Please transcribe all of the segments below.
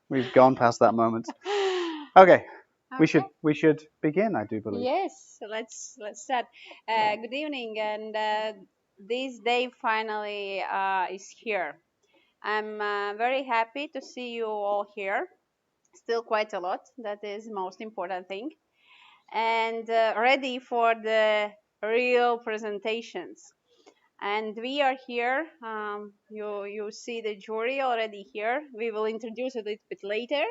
We've gone past that moment. Okay, Okay. we should begin, I do believe. Yes. Let's start. Good evening, and this day finally is here. I'm very happy to see you all here. Still quite a lot. That is most important thing, and ready for the real presentations. And we are here. You see the jury already here. We will introduce it a little bit later.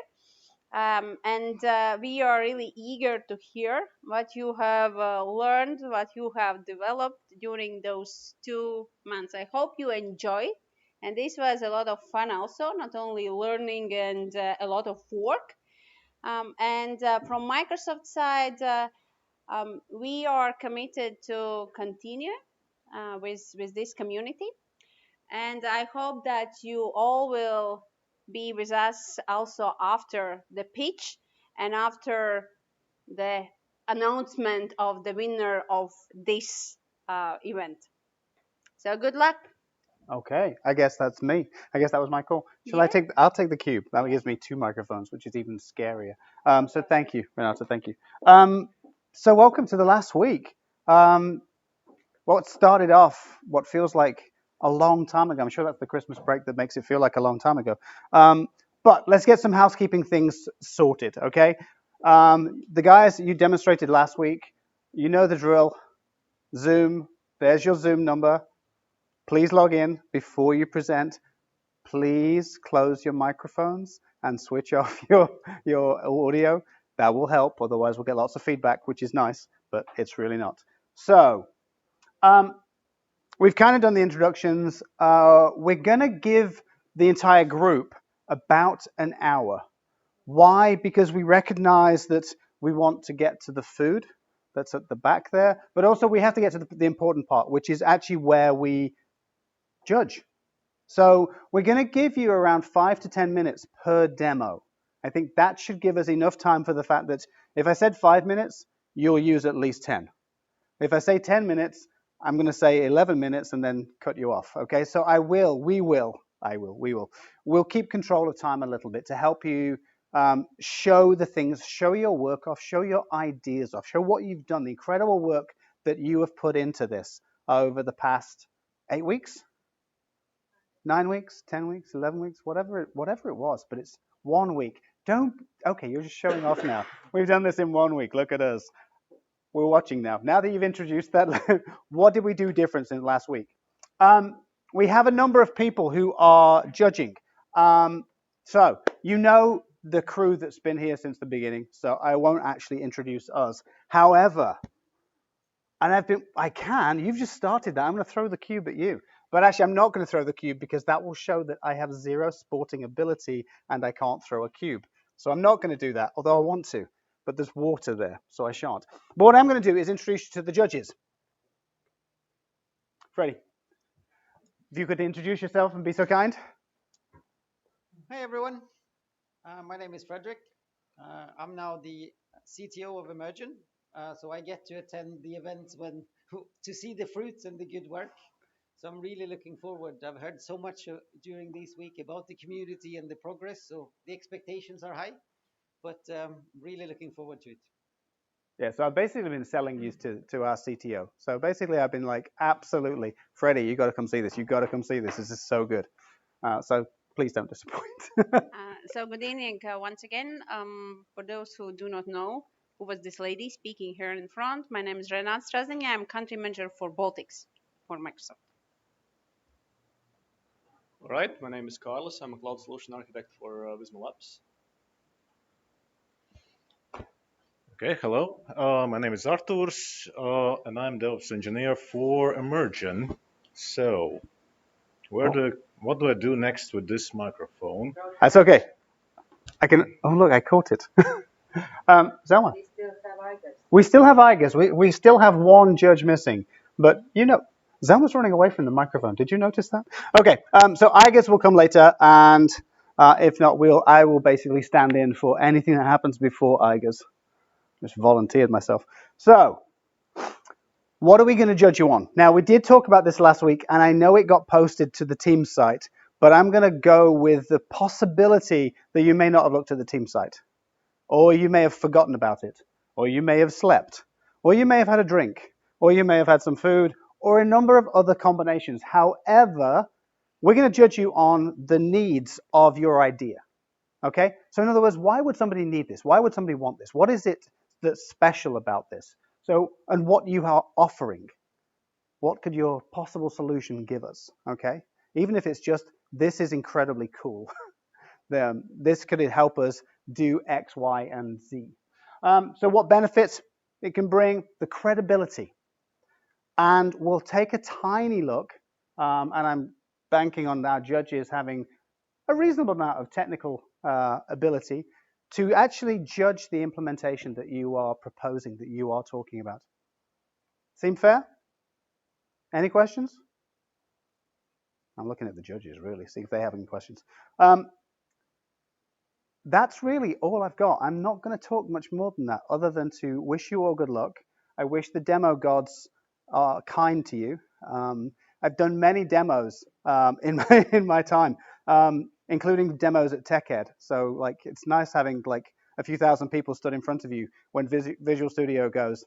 And we are really eager to hear what you have learned, what you have developed during those 2 months. I hope you enjoy. And this was a lot of fun, also, not only learning and a lot of work. And from Microsoft side, we are committed to continue with this community, and I hope that you all will be with us also after the pitch and after the announcement of the winner of this event. So good luck. Okay, I guess that's me. I guess that was my call. Shall I Yeah. take? I'll take the cube. That gives me two microphones, which is even scarier. So thank you, Renata. Thank you. So welcome to the last week. Um, what started off what feels like a long time ago. I'm sure that's the Christmas break that makes it feel like a long time ago. But let's get some housekeeping things sorted, okay? The guys that you demonstrated last week, you know the drill. Zoom. There's your Zoom number. Please log in before you present. Please close your microphones and switch off your audio. That will help. Otherwise, we'll get lots of feedback, which is nice, but it's really not. So, um, we've kind of done the introductions. We're going to give the entire group about an hour. Why? Because we recognize that we want to get to the food that's at the back there, but also we have to get to the important part, which is actually where we judge. So we're going to give you around 5 to 10 minutes per demo. I think that should give us enough time for the fact that if I said 5 minutes, you'll use at least 10. If I say 10 minutes, I'm going to say 11 minutes and then cut you off. Okay, so we'll keep control of time a little bit to help you show the things, show your work off, show your ideas off, show what you've done, the incredible work that you have put into this over the past 8 weeks, 9 weeks, 10 weeks, 11 weeks, whatever it was, but it's 1 week. Don't, okay, you're just showing off now. We've done this in 1 week. Look at us. We're watching now. Now that you've introduced that, what did we do different since last week? We have a number of people who are judging. So you know the crew that's been here since the beginning, so I won't actually introduce us. However, you've just started that. I'm going to throw the cube at you. But actually, I'm not going to throw the cube because that will show that I have zero sporting ability and I can't throw a cube. So I'm not going to do that, although I want to. But there's water there, so I shan't. But what I'm going to do is introduce you to the judges. Freddie, if you could introduce yourself and be so kind. Hey everyone, my name is Frederick. I'm now the CTO of Emergent, so I get to attend the events to see the fruits and the good work. So I'm really looking forward. I've heard so much during this week about the community and the progress, so the expectations are high, but really looking forward to it. Yeah, so I've basically been selling you to our CTO. So basically, I've been like, absolutely, Freddie, you got to come see this. You got to come see this. This is so good. So please don't disappoint. So good evening once again. For those who do not know who was this lady speaking here in front, my name is Renat Strasing. I'm country manager for Baltics for Microsoft. All right, my name is Carlos. I'm a cloud solution architect for Visma Labs. Okay, hello. My name is Arturs, and I'm DevOps engineer for Emergent. So, what do I do next with this microphone? That's okay. I can. Oh, look, I caught it. Zelma. We still have Igers. We still have one judge missing. But, Zelma's running away from the microphone. Did you notice that? Okay, so Igers will come later. And if not, I will basically stand in for anything that happens before Igers. Just volunteered myself. So, what are we going to judge you on? Now, we did talk about this last week, and I know it got posted to the team site, but I'm going to go with the possibility that you may not have looked at the team site, or you may have forgotten about it, or you may have slept, or you may have had a drink, or you may have had some food, or a number of other combinations. However, we're going to judge you on the needs of your idea. Okay? So in other words, why would somebody need this? Why would somebody want this? What is it that's special about this? So, and what you are offering. What could your possible solution give us? Okay? Even if it's just, this is incredibly cool. This could help us do X, Y, and Z. So what benefits it can bring? The credibility. And we'll take a tiny look, and I'm banking on our judges having a reasonable amount of technical ability to actually judge the implementation that you are proposing, that you are talking about. Seem fair? Any questions? I'm looking at the judges, really, see if they have any questions. That's really all I've got. I'm not going to talk much more than that, other than to wish you all good luck. I wish the demo gods are kind to you. I've done many demos in my time, including demos at TechEd. So like, it's nice having like a few thousand people stood in front of you when Visual Studio goes,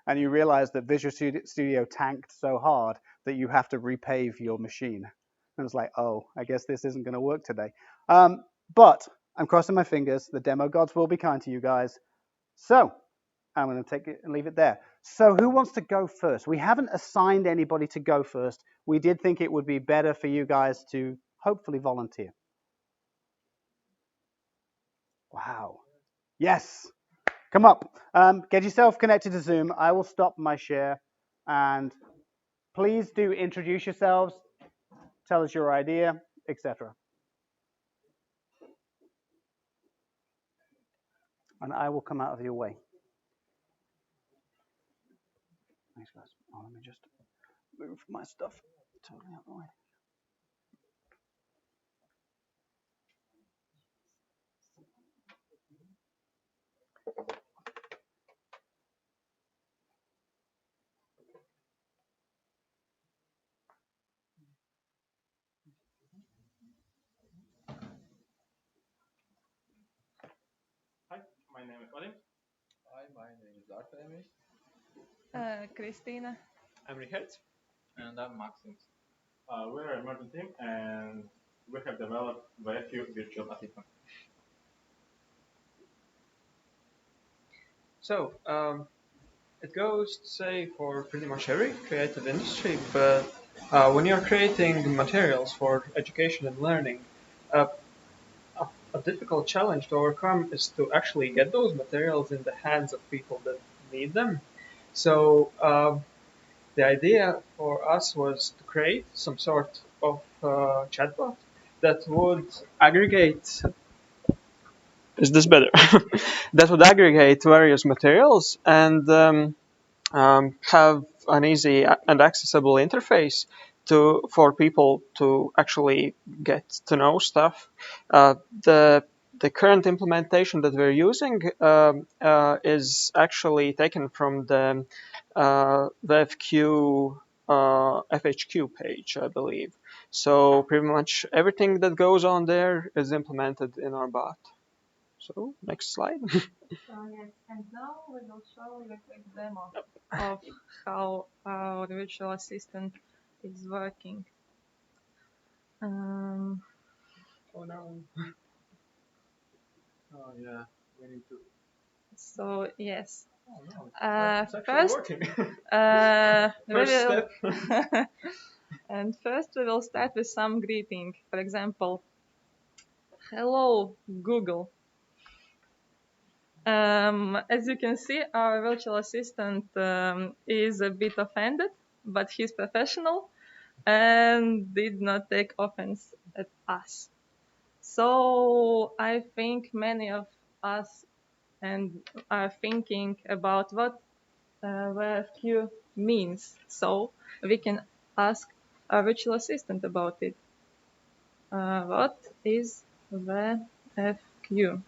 and you realize that Visual Studio tanked so hard that you have to repave your machine. And it's like, oh, I guess this isn't going to work today. But I'm crossing my fingers. The demo gods will be kind to you guys. So I'm going to take it and leave it there. So who wants to go first? We haven't assigned anybody to go first. We did think it would be better for you guys to hopefully volunteer. Wow. Yes. Come up. Get yourself connected to Zoom. I will stop my share. And please do introduce yourselves. Tell us your idea, etc. And I will come out of your way. Thanks, guys. Oh, let me just move my stuff totally out of the way. Hi, my name is Vadim. Hi, my name is Artemis. Christina. I'm Richard. And I'm Maximus. We're a merchant team, and we have developed very few virtual assistants. So, it goes to say for pretty much every creative industry, but when you're creating materials for education and learning, uh, a difficult challenge to overcome is to actually get those materials in the hands of people that need them. So, the idea for us was to create some sort of chatbot that would aggregate. Is this better? That would aggregate various materials and have an easy and accessible interface for people to actually get to know stuff. The current implementation that we're using is actually taken from the FHQ page, I believe. So pretty much everything that goes on there is implemented in our bot. So next slide. Yes, and now we will show you a quick demo of how our virtual assistant is working. Oh no. Oh yeah, we need to. So yes, Oh no, it's actually first, working. we First will, step. and first we will start with some greeting. For example, hello Google. As you can see, our virtual assistant is a bit offended, but he's professional and did not take offense at us. So I think many of us and are thinking about what VFQ means. So we can ask our virtual assistant about it. What is VFQ?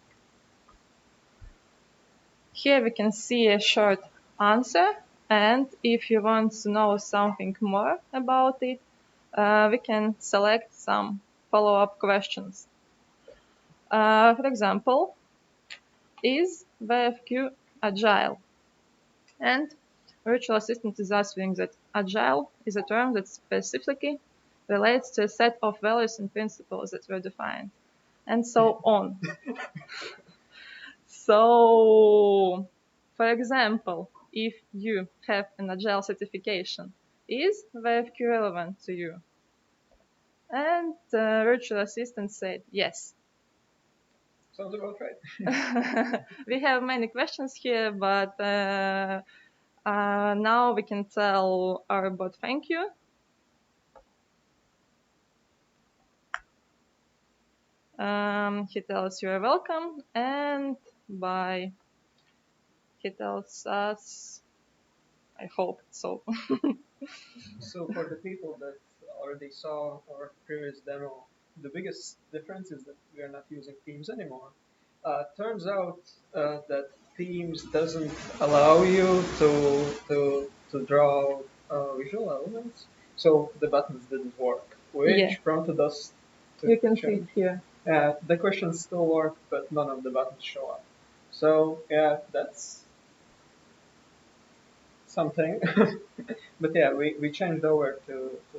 Here we can see a short answer, and if you want to know something more about it, we can select some follow-up questions. For example, is VFQ agile? And virtual assistant is answering that agile is a term that specifically relates to a set of values and principles that were defined, and so on. So, for example, if you have an agile certification, is VFQ relevant to you? And the virtual assistant said yes. Sounds about right. We have many questions here, but now we can tell our bot thank you. He tells you are welcome, and bye. He tells us, I hope so. So for the people that already saw our previous demo, the biggest difference is that we are not using themes anymore. Turns out that themes doesn't allow you to draw visual elements, so the buttons didn't work, which Yeah. prompted us to You can see it change. here. The questions still work, but none of the buttons show up. So yeah, that's something. But yeah, we changed over to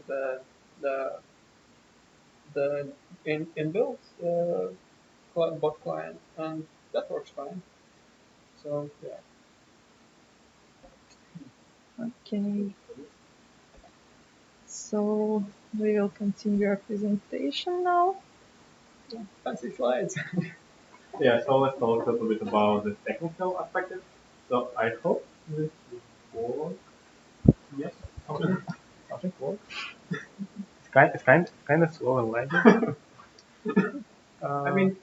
the the inbuilt bot client, and that works fine. So yeah. Okay. So we will continue our presentation now. Fancy slides. Yeah, so let's talk a little bit about the technical aspect. So I hope this will work. Yes, something works. It's kind of slow and laggy. I mean,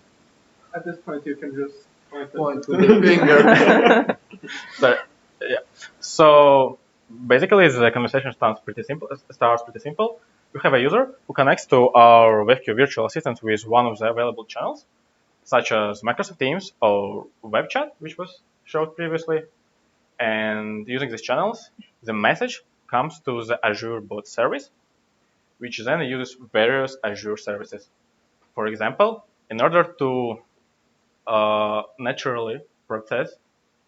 at this point, you can just Point with the finger. So, yeah. So basically, the conversation starts pretty simple. You have a user who connects to our WebQ virtual assistant with one of the available channels, such as Microsoft Teams or web chat, which was showed previously. And using these channels, the message comes to the Azure bot service, which then uses various Azure services. For example, in order to naturally process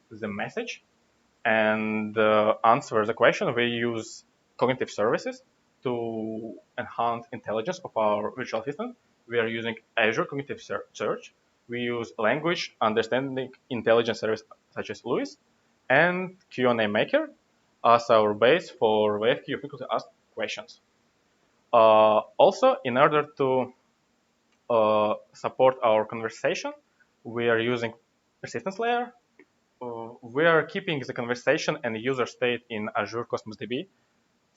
the message and answer the question, we use cognitive services to enhance intelligence of our virtual assistant. We are using Azure Cognitive Search. We use language understanding intelligence service such as LUIS and Q&A Maker as our base for WebQ frequently asked questions. Also, in order to support our conversation, we are using persistence layer. We are keeping the conversation and user state in Azure Cosmos DB.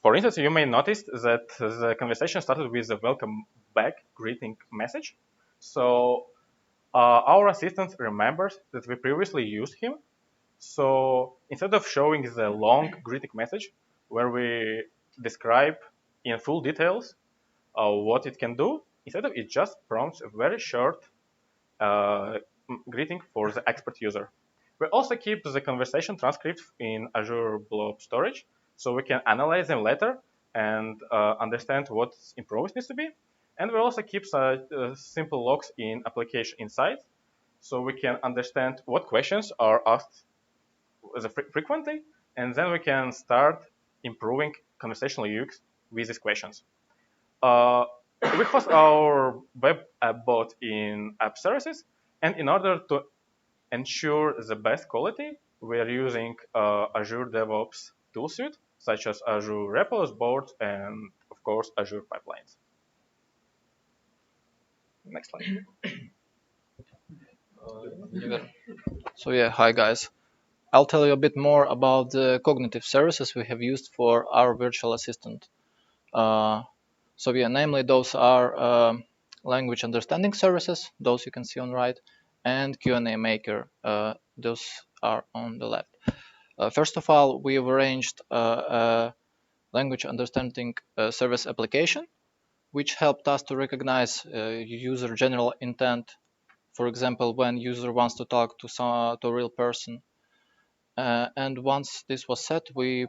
For instance, you may notice that the conversation started with a welcome back greeting message. So our assistant remembers that we previously used him. So instead of showing the long greeting message where we describe in full details what it can do, instead of it just prompts a very short uh, greeting for the expert user. We also keep the conversation transcripts in Azure Blob Storage, so we can analyze them later and understand what improvements needs to be. And we also keep simple logs in application insights, so we can understand what questions are asked frequently, and then we can start improving conversational UX with these questions. Uh, we host our web app bot in app services, and in order to ensure the best quality, we are using Azure DevOps tool suite, such as Azure Repos, boards, and of course Azure pipelines. Next slide. So yeah, hi guys. I'll tell you a bit more about the cognitive services we have used for our virtual assistant. So yeah, namely those are language understanding services, those you can see on right, and Q&A maker, those are on the left. First of all, we've arranged a language understanding service application, which helped us to recognize user general intent. For example, when user wants to talk to a real person. And once this was set, we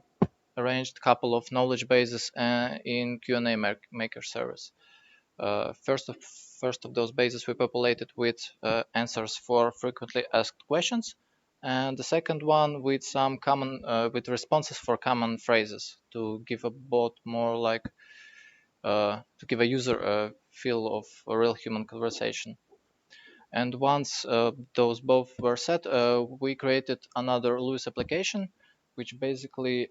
arranged a couple of knowledge bases in Q&A maker service. First of those bases we populated with answers for frequently asked questions, and the second one with some common with responses for common phrases to give a bot more like to give a user a feel of a real human conversation. And once those both were set, we created another Lewis application, which basically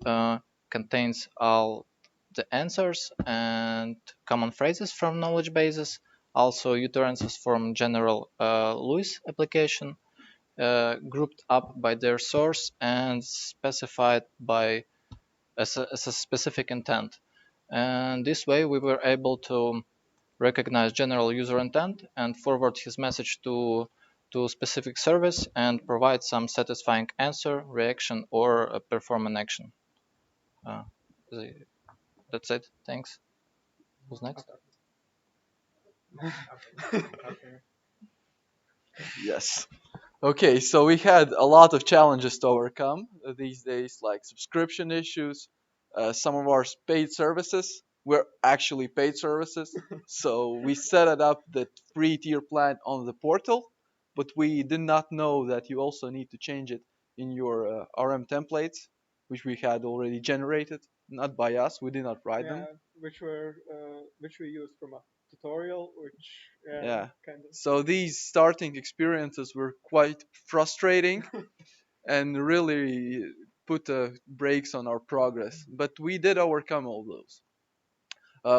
contains all the answers and common phrases from knowledge bases, also utterances from general Lewis application, grouped up by their source and specified by as a specific intent. And this way we were able to recognize general user intent and forward his message to a specific service and provide some satisfying answer, reaction, or perform an action. Uh, that's it. Thanks. Who's next? Yes. Okay, so we had a lot of challenges to overcome these days, like subscription issues. Some of our paid services were actually paid services, so we set it up the free tier plan on the portal, but we did not know that you also need to change it in your RM templates, which we had already generated, not by us. We did not write them. Which we used from a tutorial, which Yeah. kind of. So these starting experiences were quite frustrating and really put brakes on our progress. But we did overcome all those.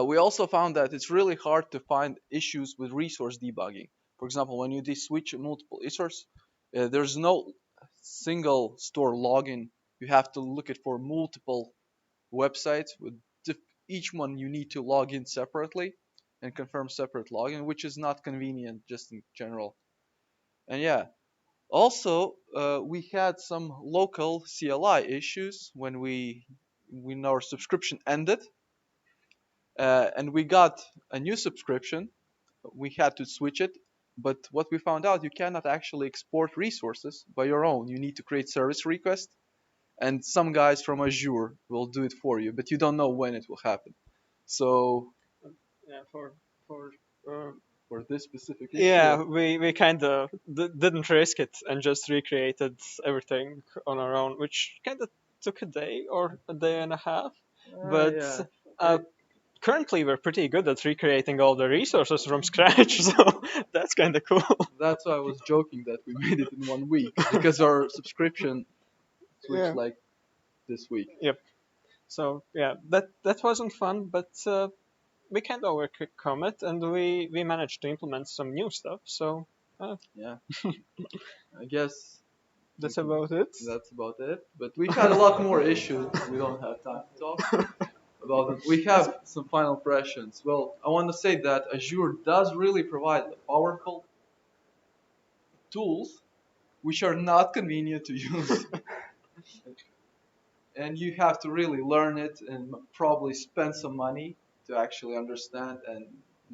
We also found that it's really hard to find issues with resource debugging. For example, when you switch multiple issues, there's no single store login. You have to look it for multiple websites with each one you need to log in separately and confirm separate login, which is not convenient just in general. And yeah, also we had some local CLI issues when our subscription ended, and we got a new subscription. We had to switch it, but what we found out, you cannot actually export resources by your own. You need to create service request, and some guys from Azure will do it for you, but you don't know when it will happen. So Yeah, for uh, for this specific issue, yeah, we kind of didn't risk it and just recreated everything on our own, which kind of took a day or a day and a half. But yeah. uh, currently, we're pretty good at recreating all the resources from scratch, so that's kind of cool. That's why I was joking that we made it in 1 week because our subscription switched Yeah. like this week. Yep. So yeah, that wasn't fun, but we kind of overcome it, and we managed to implement some new stuff. So Yeah, I guess that's about it. that's about it. But we had a lot more issues. We don't have time to talk about it. We have some final impressions. Well, I want to say that Azure does really provide powerful tools which are not convenient to use. And you have to really learn it and probably spend some money to actually understand and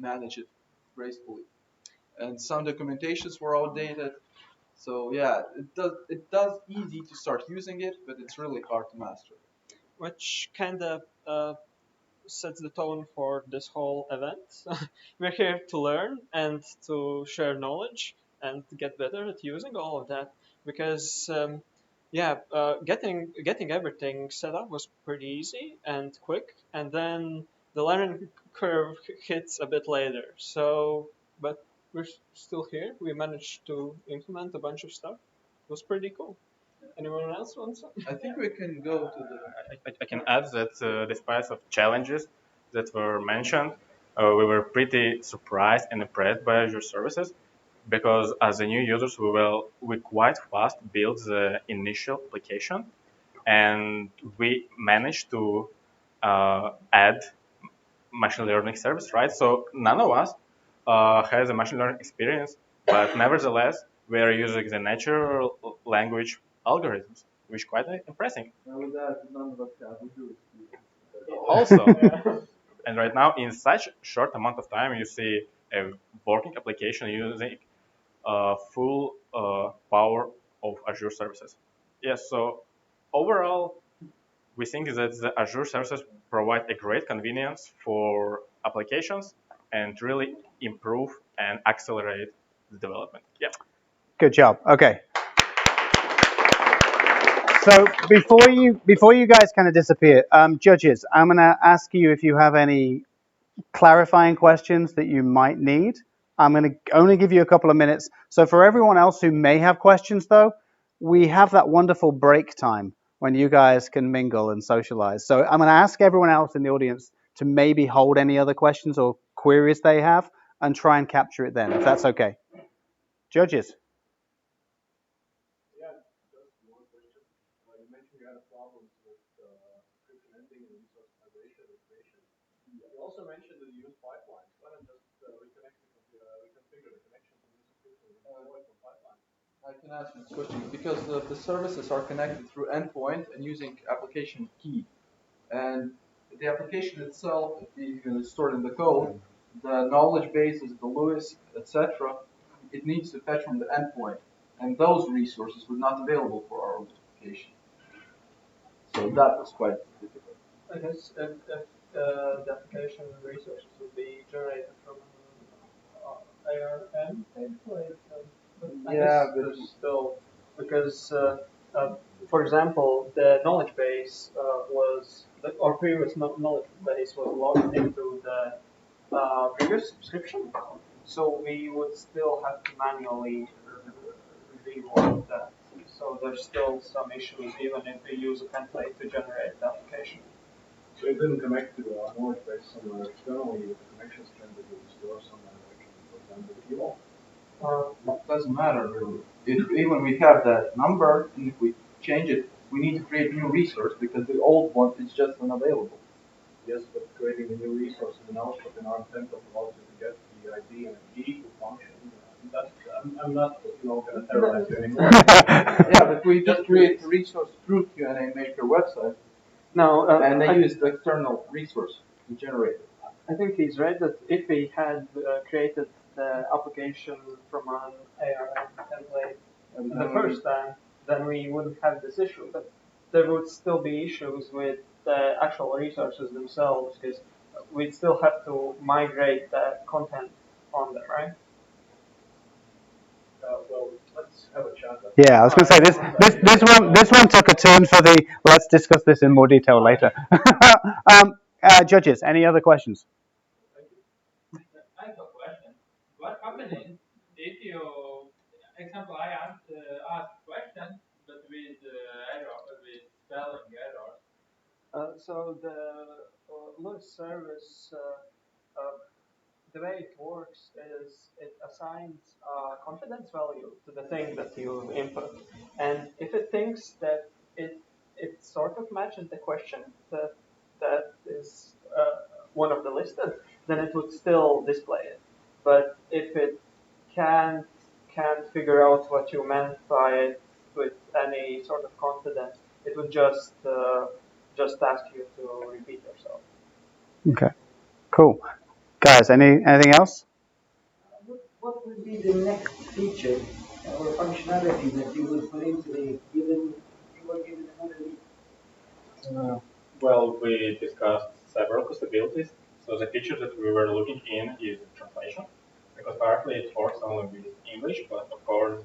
manage it gracefully. And some documentations were outdated. So yeah, it does easy to start using it, but it's really hard to master. Which kind of sets the tone for this whole event. We're here to learn and to share knowledge and get better at using all of that because getting everything set up was pretty easy and quick, and then the learning curve hits a bit later. So, but we're still here. We managed to implement a bunch of stuff. It was pretty cool. Anyone else want something? I think we can go to the. I can add that despite of challenges that were mentioned, we were pretty surprised and impressed by Azure services because as a new users, we quite fast built the initial application, and we managed to add machine learning service, right? So none of us has a machine learning experience, but nevertheless, we are using the natural language algorithms, which is quite impressive. Well, that none of us have. We do it. Also, and right now, in such short amount of time, you see a working application using full power of Azure services. Yes, so overall, we think that the Azure services provide a great convenience for applications and really improve and accelerate the development. Yeah. Good job. Okay. So before you guys kind of disappear, judges, I'm going to ask you if you have any clarifying questions that you might need. I'm going to only give you a couple of minutes. So for everyone else who may have questions, though, we have that wonderful break time when you guys can mingle and socialize. So I'm going to ask everyone else in the audience to maybe hold any other questions or queries they have and try and capture it then, if that's okay. Judges. You also mentioned that you use pipelines. Why not just reconfigure the connection to the subscription and deploy from pipeline? I can answer this question because the services are connected through endpoint and using application key. And the application itself, if it's stored in the code, the knowledge bases, the Lewis, etc., it needs to fetch from the endpoint. And those resources were not available for our application. So that was quite difficult. I guess if the application resources would be generated from ARM template, but I guess there's still, because, for example, the knowledge base our previous knowledge base was logged into the previous subscription, so we would still have to manually reload that. So there's still some issues even if we use a template to generate the application. So it didn't connect to a knowledge base somewhere externally with the connection string that you store somewhere, like for example, QO. It doesn't matter really. Even we have that number, and if we change it, we need to create a new resource because the old one is just unavailable. Yes, but creating a new resource in an output in ARM template allows you to get the ID and a key to function. I'm not, going to terrorize you anymore. Yeah, but we just create a resource through Q&A Maker website. No, and they use the external resource to generate it. I think he's right that if we had created the application from an ARM template the first time, then we wouldn't have this issue. But there would still be issues with the actual resources themselves because we'd still have to migrate the content on them, right? Well, let's have a chat. Yeah, I was going to say this one took a turn for the. Let's discuss this in more detail later. Judges, any other questions? I have a question. What happens if you, example, I ask question, but with error, with spelling error? So the Lewis service, the way it works is it assigns a confidence value to the thing that you input, and if it thinks that it sort of matches the question that is one of the listed, then it would still display it. But if it can't figure out what you meant by it with any sort of confidence, it would just ask you to repeat yourself. Okay, cool. Guys, anything else? What would be the next feature or functionality that you would put into the given you were given another week? Well, we discussed several possibilities. So the feature that we were looking in is translation, because currently it works only with English, but of course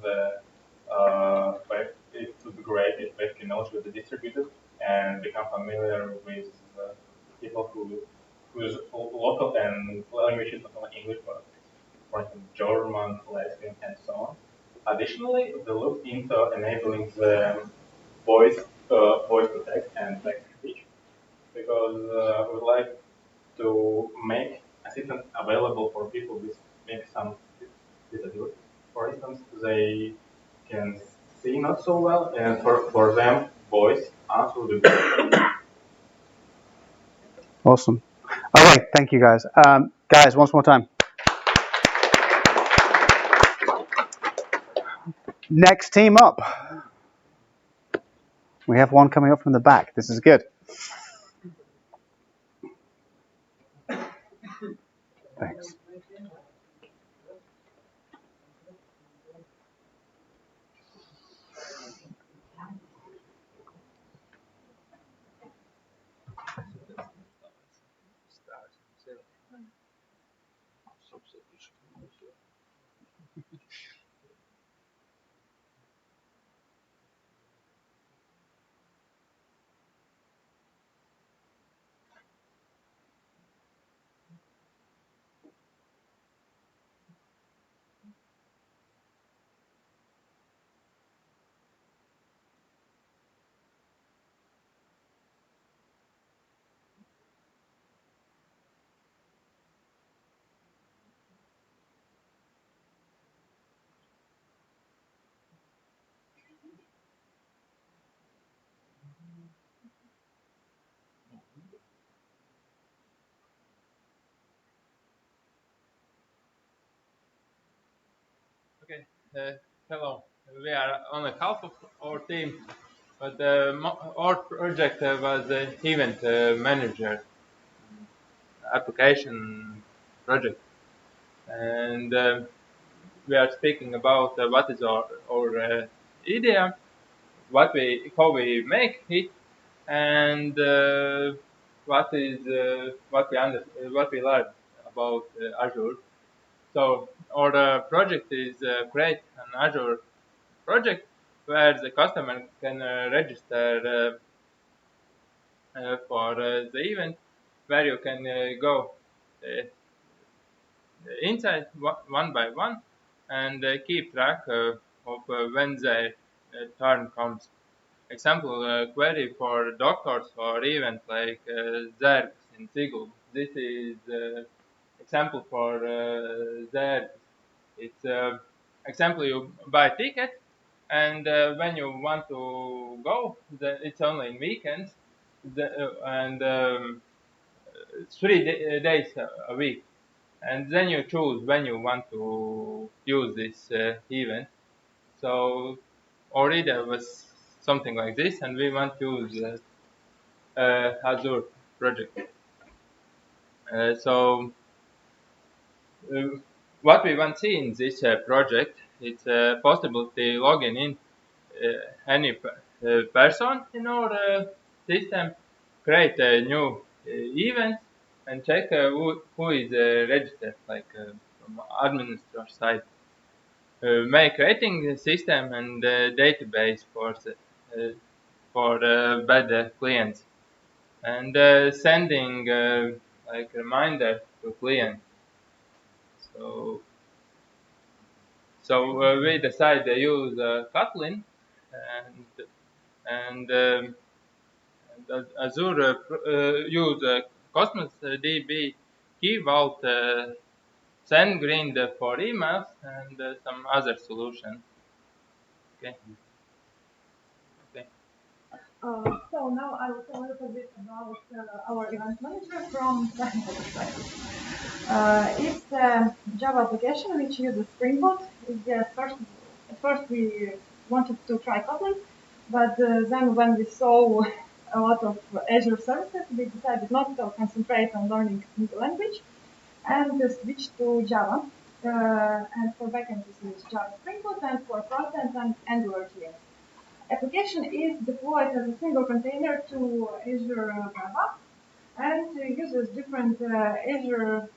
it would be great if web knowledge would be distributed and become familiar with people whose local and language is not only English, but for instance German, Latvian, and so on. Additionally, we looked into enabling the voice voice to text and text to speech, because we would like to make assistance available for people with maybe some disabilities. For instance, they can see not so well, and for them, voice answer will be good. Awesome. Okay, thank you, guys. Guys, once more time. Next team up. We have one coming up from the back. This is good. Thanks. Okay. Hello. We are only half of our team, but our project was event manager application project, and we are speaking about what is our idea, how we make it, and what we learned about Azure. So our project is create an Azure project where the customer can register for the event, where you can go uh, inside one by one and keep track of when the turn comes. Example query for doctors or events like Zergs in Sigil. This is example for Zergs. It's example you buy a ticket and when you want to go, it's only in weekends and 3 days a week. And then you choose when you want to use this event. So already there was something like this, and we want to use Azure project. So uh, what we want to see in this project, it's possible to log in any person in our system, create a new event, and check who is registered, like from administrator side. Make rating system and database for bad clients, and sending like reminder to client. So we decide to use Kotlin and and Azure use Cosmos DB Key Vault, SendGrid for emails, and some other solutions. Okay. Okay. So now I will tell a little bit about our event manager from technical perspective. It's a Java application which uses Spring Boot. At first we wanted to try Kotlin, but then when we saw a lot of Azure services, we decided not to concentrate on learning new language and switch to Java. And for backend we use Java Spring Boot, and for frontend and Angular JS. Application is deployed as a single container to Azure Web App and uses different Azure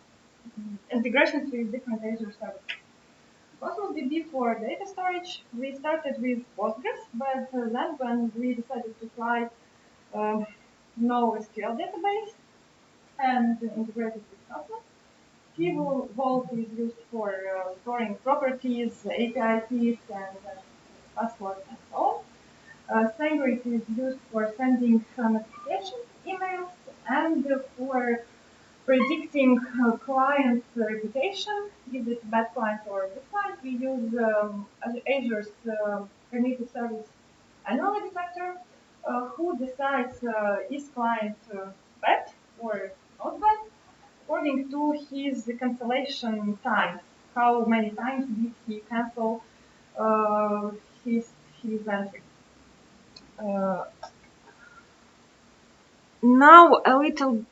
integrations with different Azure services. Cosmos DB for data storage, we started with Postgres, but then when we decided to try NoSQL database and integrated with Cosmos, Key Vault is used for storing properties, API keys, and passwords, and so on. SendGrid is used for sending notification emails and for predicting client reputation. Is it bad client or good client? We use Azure's cognitive service anomaly detector, who decides is client bad or not bad according to his cancellation time. How many times did he cancel uh, his entry? Uh, now a little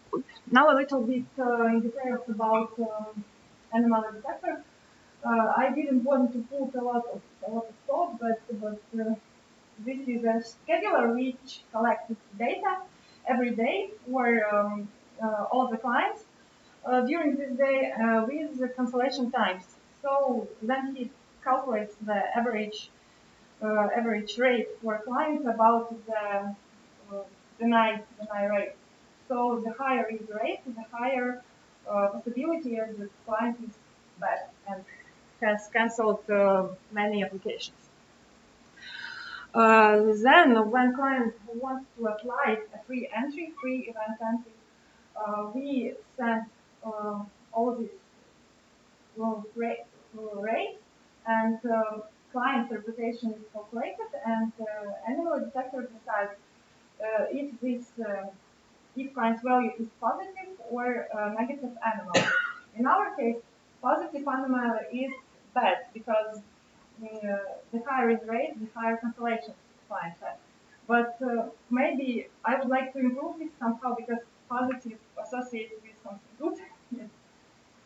bit in details about animal detector. I didn't want to put a lot of thought, but this is a scheduler which collects data every day for all the clients during this day with the cancellation times. So then he calculates the average rate for clients about deny rate. So the higher is the rate, the higher possibility as the client is bad and has cancelled many applications. Then when client wants to apply a free event entry, we send all these rates and client's reputation is calculated and animal detector decides if this if client's value is positive or negative animal. In our case, positive animal is bad because the higher is rate, the higher cancellation client has. But maybe I would like to improve this somehow because positive associated with something good. Yes.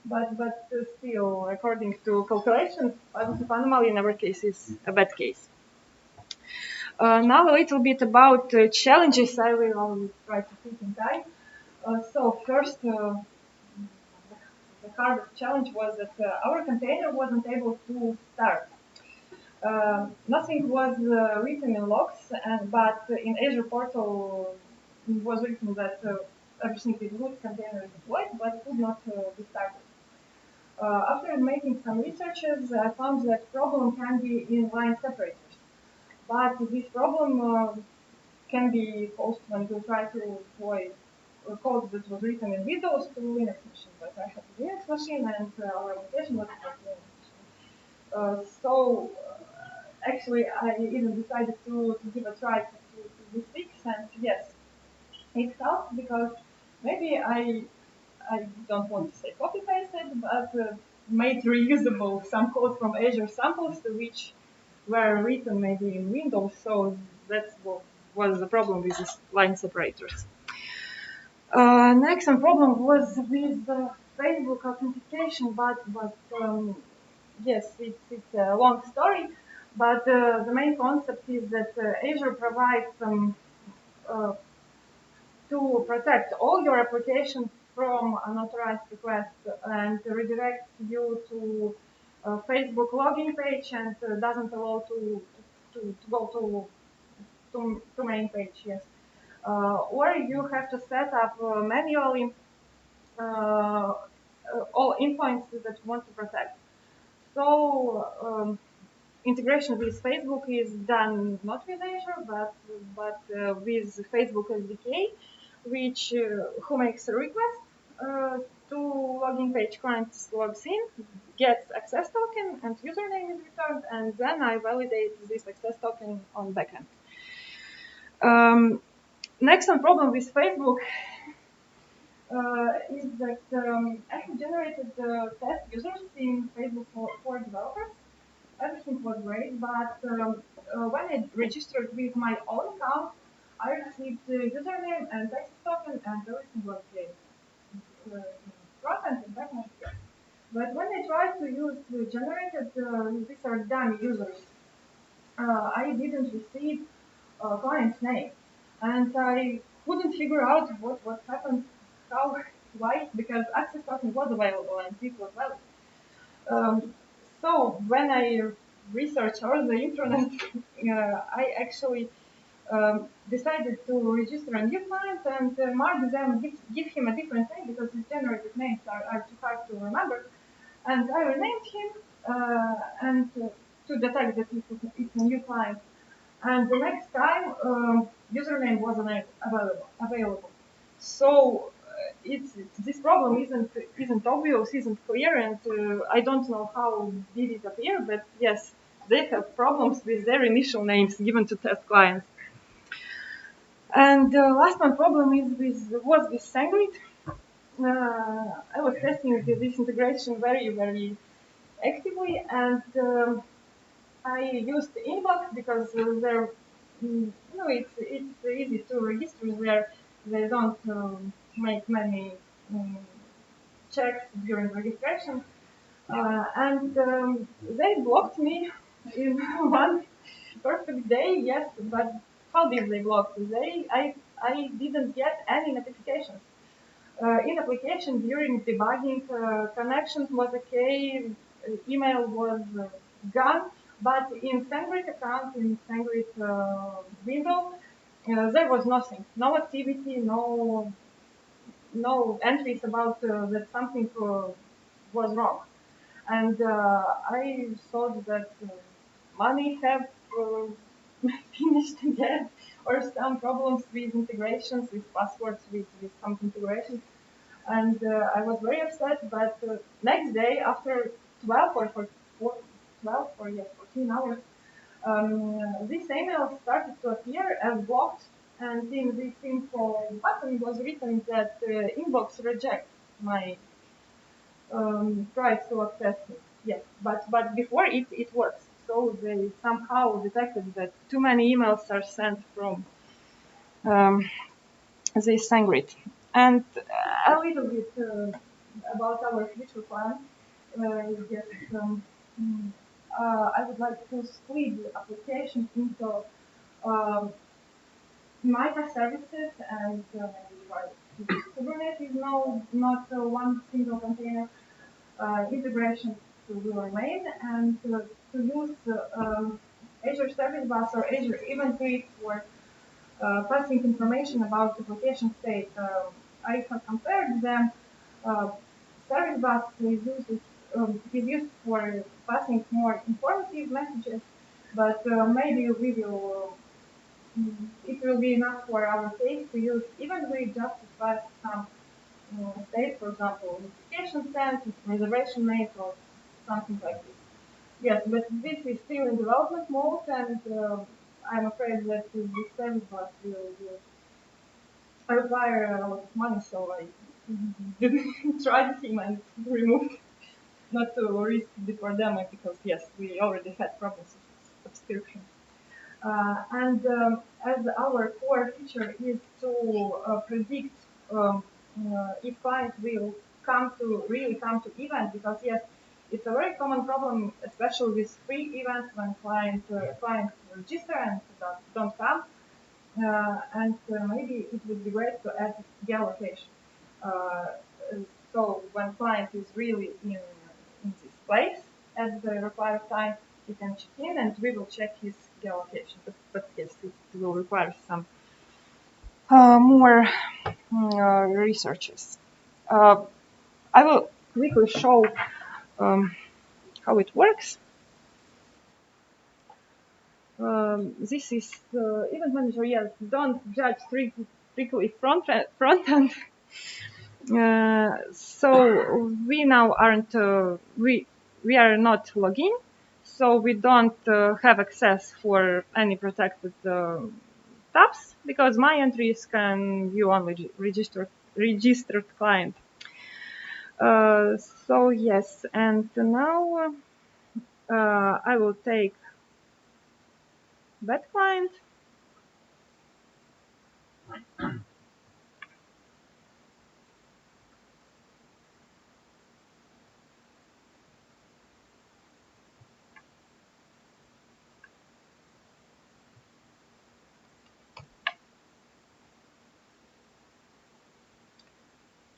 But still, according to calculations, positive animal in our case is a bad case. Now a little bit about challenges. I will try to fit in time. So first, the hardest challenge was that our container wasn't able to start. Nothing was written in logs, but in Azure portal was written that everything is good, container is deployed, but could not be started. After making some researches, I found that problem can be in line separators. But this problem can be caused when you try to deploy code that was written in Windows to Linux machine. But I have a Linux machine and our application was not Linux machine. Actually, I even decided to give a try to this fix, and yes, it helped because maybe I don't want to say copy pasted, but made reusable some code from Azure samples which were written maybe in Windows. So that's what was the problem with these line separators. Next problem was with Facebook authentication, but yes, it's a long story. But the main concept is that Azure provides some to protect all your applications from unauthorized requests and redirect you to Facebook login page and doesn't allow to go to main page. Yes, or you have to set up manually all endpoints that you want to protect. So integration with Facebook is done not with Azure, but with Facebook SDK, which who makes a request to login page, client logs in, gets access token, and username is returned, and then I validate this access token on backend. Next one problem with Facebook is that I have generated test users in Facebook for developers. Everything was great, but when I registered with my own account, I received the username and access token, and everything was great. Front end and back end. But when I tried to use the generated, these are dummy users, I didn't receive client's name, and I couldn't figure out what happened, how, why, because access token was available and it was valid. So when I researched all the internet, I actually decided to register a new client and mark them, give him a different name because his generated names are too hard to remember. And I renamed him and to detect that it's a new client. And the next time, username wasn't available. So this problem isn't obvious, isn't clear, and I don't know how did it appear. But yes, they have problems with their initial names given to test clients. And the last one problem was with SendGrid. I was testing this integration very actively, and I used Inbox because they're it's easy to register there. They don't make many checks during registration, and they blocked me in one perfect day. Yes, but how did they block me? I didn't get any notifications. In application during debugging, connections was okay, email was gone, but in SendGrid account, in SendGrid window, there was nothing, no activity, no entries about that something was wrong. And I thought that money have finished again, or some problems with integrations, with passwords, with some integrations. And I was very upset, but next day, after 12 or 12 or yes, 14 hours, this email started to appear as blocked, and in this info button was written that inbox reject my try to access it. Yes, but before it works. So they somehow detected that too many emails are sent from this SendGrid. And a little bit about our future plan. Yes, I would like to split the application into um, microservices and Kubernetes, no, not one single container. Integration will remain, and to use Azure Service Bus or Azure Event Grid for passing information about application state. I have compared them. Uh, Service Bus is used for passing more informative messages, but maybe we will. It will be enough for our case to use Event Grid just to pass some state, for example, notification sent, reservation made, or something like this. Yes, but this is still in development mode, and I'm afraid that this service bus will require a lot of money, so I didn't try him and removed, not to risk the pandemic, because yes, we already had problems with subscription. And as our core feature is to predict if client will really come to event, because yes, it's a very common problem, especially with free events when clients register and don't come. And maybe it would be great to add geolocation. Uh, so when client is really in this place at the required time, he can check in and we will check his geolocation. But yes, it will require some more researches. I will quickly show how it works. This is event manager. Yes, don't judge strictly front end. So we now aren't we are not login, so we don't have access for any protected tabs, because my entries can view only registered client. So yes, and now I will take that client.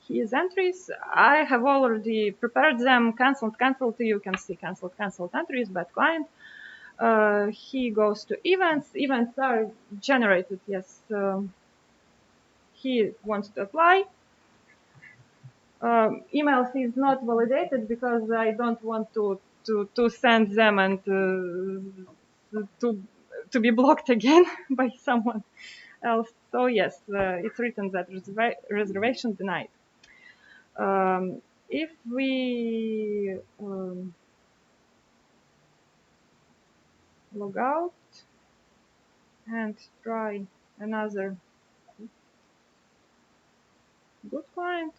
His entries, I have already prepared them, cancelled, you can see cancelled entries, bad client. He goes to events are generated, yes. He wants to apply. Emails is not validated because I don't want to send them and to be blocked again by someone else. So yes, it's written that reservation denied. If we log out and try another good client,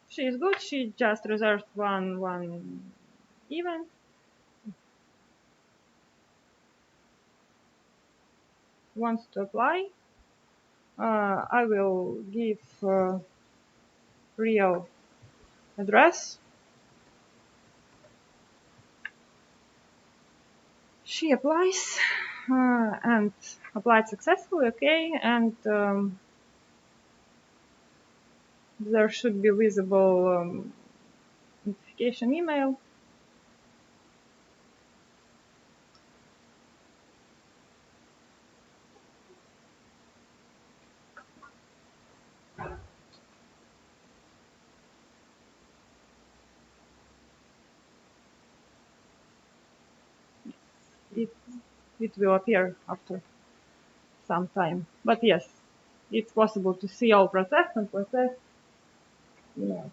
she is good. She just reserved one event. Wants to apply. I will give real address. She applies and applied successfully, okay, and there should be visible notification email. It will appear after some time. But yes, it's possible to see all process and process. Yeah.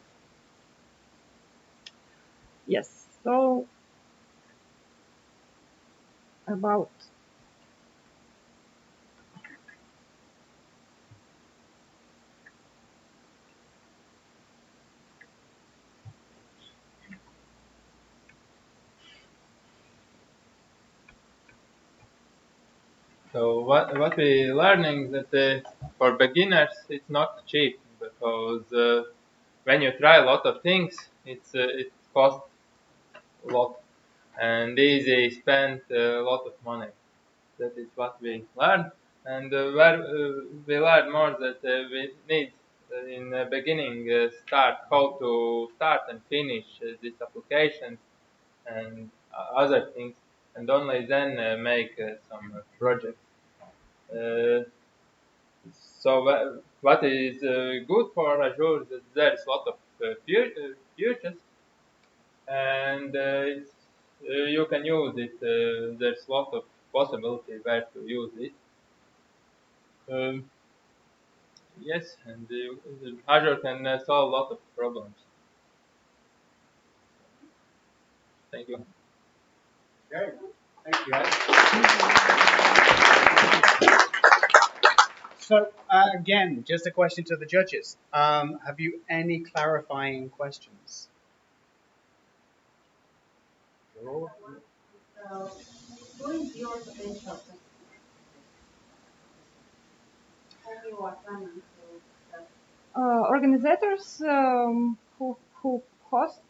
Yes. So about So what we learning that for beginners it's not cheap because when you try a lot of things, it costs a lot, and they spend a lot of money. That is what we learned, and where we learn more that we need in the beginning start how to start and finish these applications and other things, and only then make some projects. Uh, what is good for Azure is that there's a lot of features, and you can use it. There's a lot of possibility where to use it. Um, yes, and Azure can solve a lot of problems. Thank you. Okay, thank you, Ed. So again, just a question to the judges. Have you any clarifying questions? Who is your potential whom you are planning to organizers who host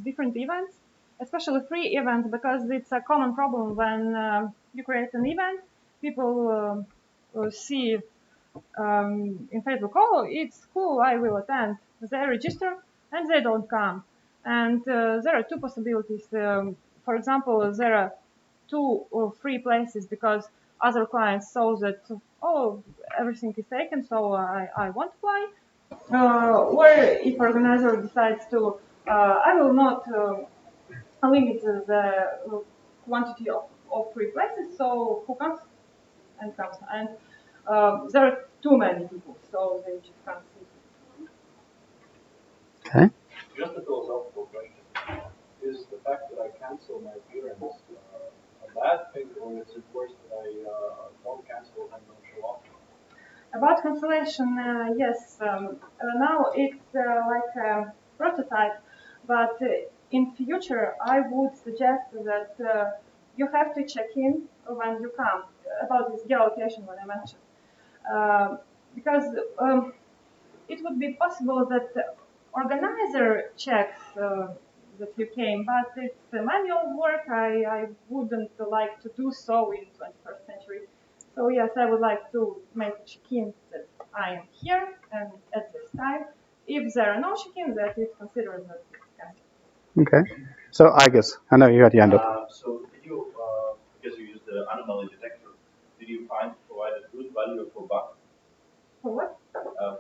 different events, especially free events, because it's a common problem when you create an event, people see in Facebook, oh, it's cool, I will attend. They register and they don't come. And there are two possibilities. For example, there are two free places because other clients saw that, oh, everything is taken, so I want to fly. Or if organizer decides to, I will not limit the quantity of free places, so who comes and comes. And there are too many people, so they just can't see. Okay. Just a philosophical question. Is the fact that I cancel my appearance a bad thing, or is it worse that I don't cancel and don't show up? About cancellation, yes. Now it's like a prototype, but in future I would suggest that you have to check in when you come about this geolocation what I mentioned, because it would be possible that the organizer checks that you came, but it's manual work. I wouldn't like to do so in 21st century. So yes, I would like to make a check-in that I am here and at this time. If there are no check-ins, that is considered that it's cancelled. Okay. So I guess I know you had your hand up. So did you, because you used the anomaly detector, did you find it provided good value for bug? For what?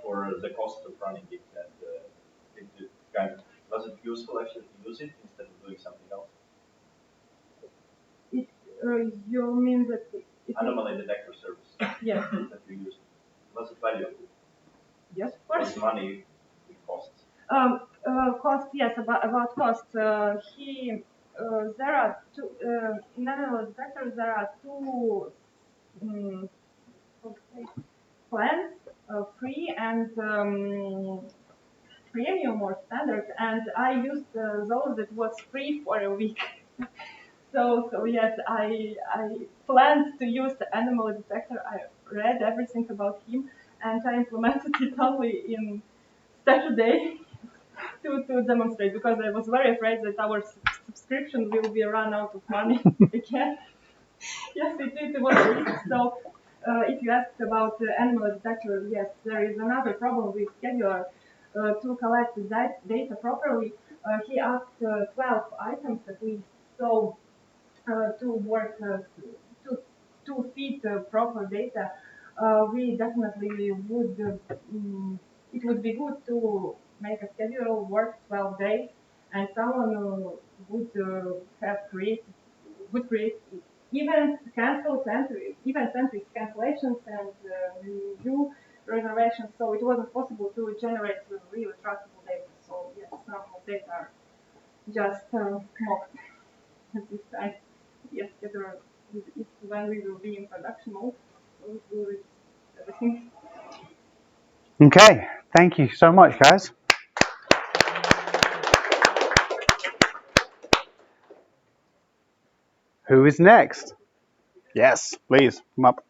For the cost of running it, and it kind of, was it useful actually to use it instead of doing something else? It, you mean that Anomaly detector service. Yes. That you used. Was it valuable? Yes, of course. What money it costs? Cost, yes, about cost. There are two, in animal detectors, there are two um, plans, free and premium or standard, and I used those that was free for a week. So yes, I planned to use the animal detector. I read everything about him, and I implemented it only in Saturday to demonstrate, because I was very afraid that our subscription will be run out of money again. Yes, it was a risk. So if you asked about animal detector, yes, there is another problem with scheduler. To collect the data properly, he asked 12 items at least. So to work to to feed proper data, we definitely would. It would be good to make a schedule work 12 days, and someone would have created would create event cancels and event entries cancellations and new reservations. So it wasn't possible to generate really trustable data. So yes, some of data are just mocked at this time. Yes, if when we will be in production mode, we will do everything. Okay, thank you so much, guys. Who is next? Yes, please come up.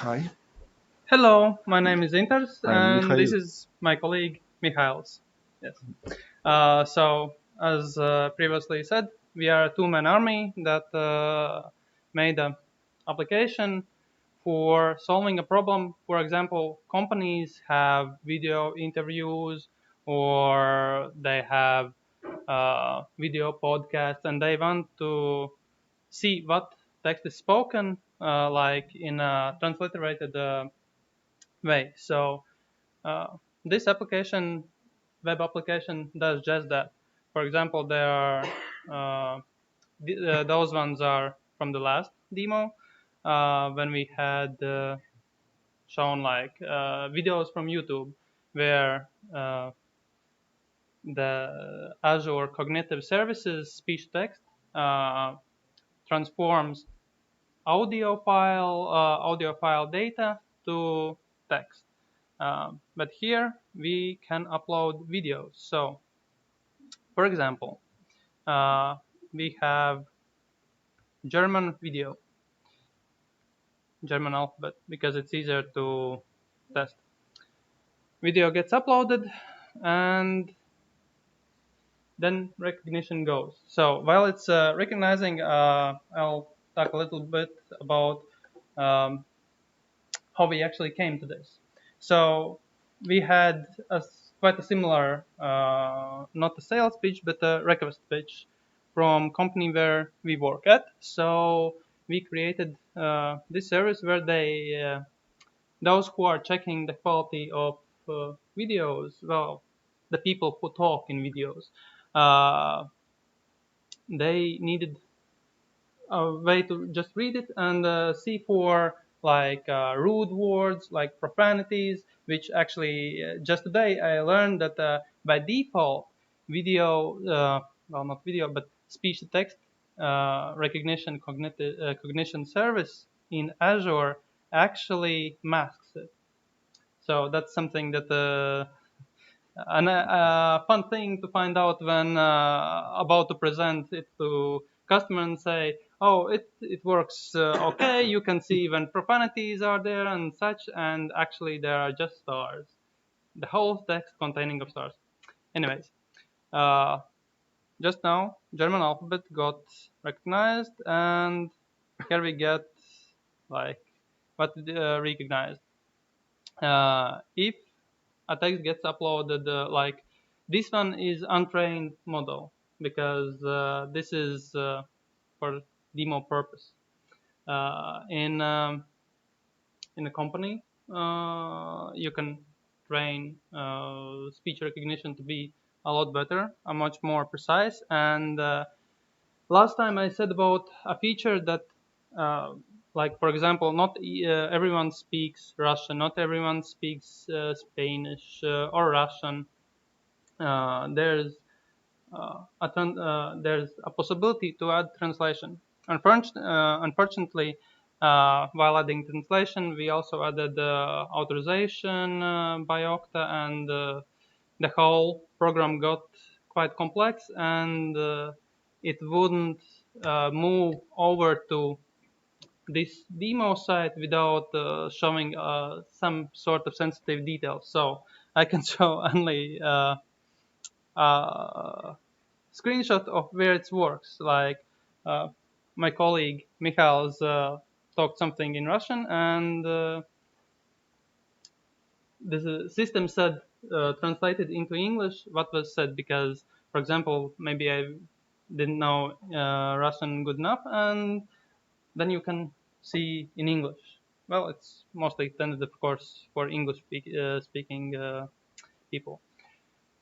Hi, Hello, my name is Inters, I'm and this Mikhail. is my colleague Michails. Yes. So, as previously said, we are a two-man army that made an application for solving a problem. For example, companies have video interviews or they have video podcasts, and they want to see what text is spoken, like in a transliterated way. So uh, this application, web application, does just that. For example, there are those ones are from the last demo when we had shown like videos from YouTube where the Azure Cognitive Services speech text transforms audio file data to text. But here we can upload videos. So, for example, uh, we have German video, German alphabet, because it's easier to test. Video gets uploaded, and then recognition goes. So while it's recognizing, I'll talk a little bit about um, how we actually came to this. So we had quite a similar, not a sales pitch, but a request pitch from company where we work at. So we created this service where those who are checking the quality of videos, well, the people who talk in videos, uh, they needed a way to just read it and see for like rude words, like profanities, which actually just today I learned that by default, video, well, not video, but speech to text cognition service in Azure actually masks it. So that's something that a fun thing to find out when about to present it to customer and say, oh, it works okay. You can see when profanities are there and such, and actually there are just stars. The whole text containing of stars. Anyways, uh, just now German alphabet got recognized, and here we get like what recognized. If a text gets uploaded, like this one is untrained model because this is for demo purpose. In a company, you can train speech recognition to be a lot better, a much more precise. And last time I said about a feature that, like for example, not everyone speaks Russian, not everyone speaks Spanish or Russian. There's there's a possibility to add translation. Unfortunately, while adding translation, we also added authorization by Okta, and the whole program got quite complex, and it wouldn't move over to this demo site without showing some sort of sensitive details. So I can show only screenshot of where it works. Like my colleague Mikhail's talked something in Russian, and the system said translated into English what was said, because, for example, maybe I didn't know Russian good enough, and then you can see in English. Well, it's mostly intended, of course, for English speaking people.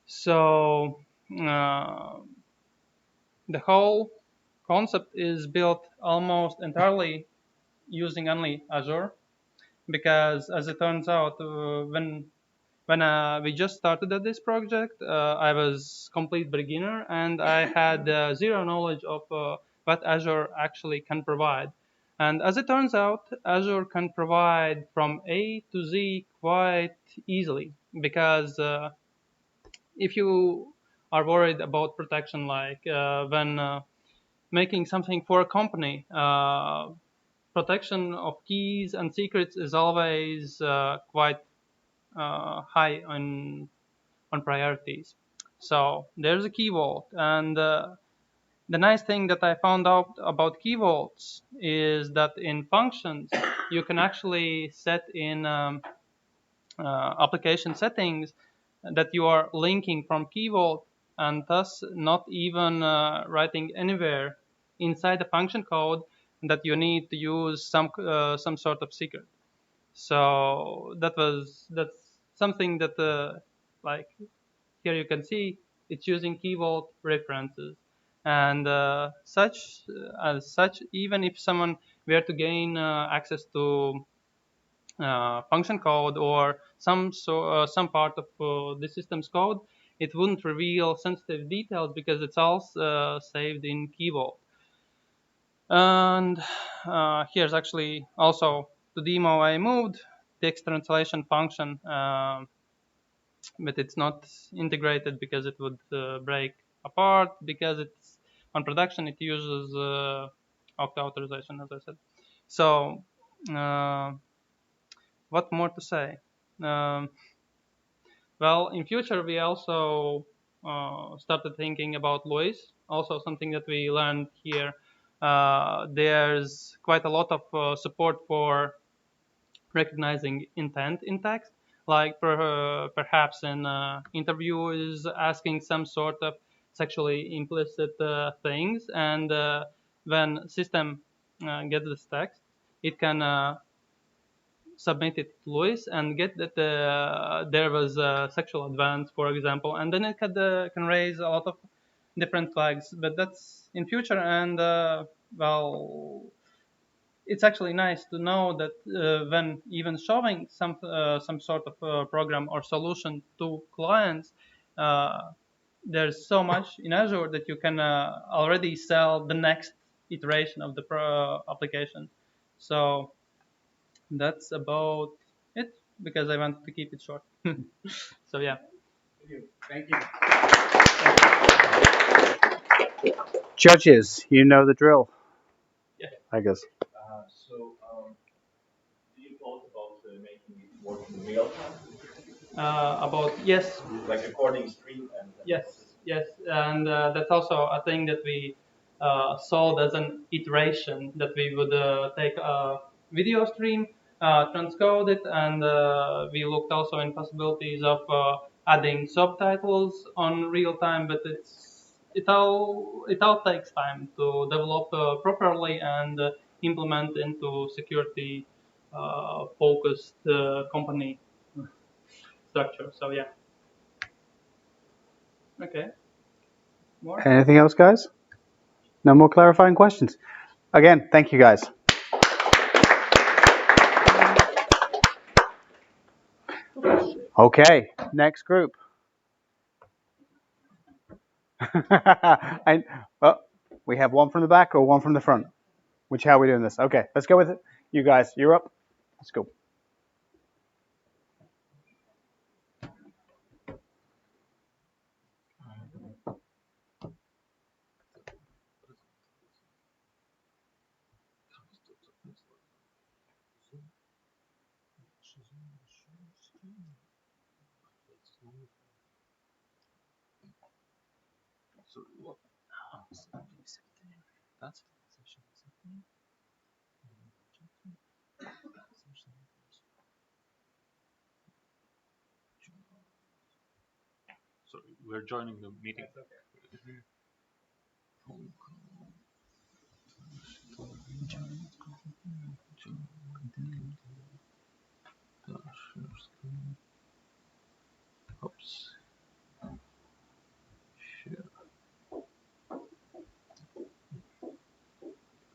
So the whole concept is built almost entirely using only Azure, because as it turns out, when we just started at this project, I was complete beginner, and I had zero knowledge of what Azure actually can provide. And as it turns out, Azure can provide from A to Z quite easily, because if you are worried about protection, like when making something for a company, protection of keys and secrets is always quite high on priorities. So there's a key vault, and the nice thing that I found out about key vaults is that in functions you can actually set in application settings that you are linking from key vault, and thus not even writing anywhere inside the function code that you need to use some sort of secret. So that's something that like here you can see it's using key vault references, and as such, even if someone were to gain access to function code or some part of the system's code, it wouldn't reveal sensitive details because it's all saved in key vault. And here's actually also the demo I moved text translation function, but it's not integrated because it would break apart, because it's on production it uses Okta authorization, as I said. So what more to say? Well, in future we also started thinking about Lois, also something that we learned here. There's quite a lot of support for recognizing intent in text, like perhaps an interview is asking some sort of sexually implicit things, and when system gets this text, it can submit it to Lois and get that there was sexual advance, for example, and then it can raise a lot of different flags. But that's in future, and well, it's actually nice to know that when even showing some sort of program or solution to clients, uh, there's so much in Azure that you can already sell the next iteration of the application. So that's about it, because I wanted to keep it short. So yeah. Thank you. Judges, you know the drill. Yeah. I guess. Do you thought about making it work in real time? About, yes. Like recording stream and Yes, and that's also a thing that we sold as an iteration, that we would take a video stream, transcode it, and we looked also in possibilities of adding subtitles on real time, but it all takes time to develop properly and implement into security focused company structure. So yeah. Okay. More? Anything else, guys? No more clarifying questions. Again, thank you, guys. Okay, next group. and we have one from the back or one from the front. How are we doing this? Okay, let's go with it. You guys, you're up. Let's go. Sorry, we're joining the meeting. Oops. Share.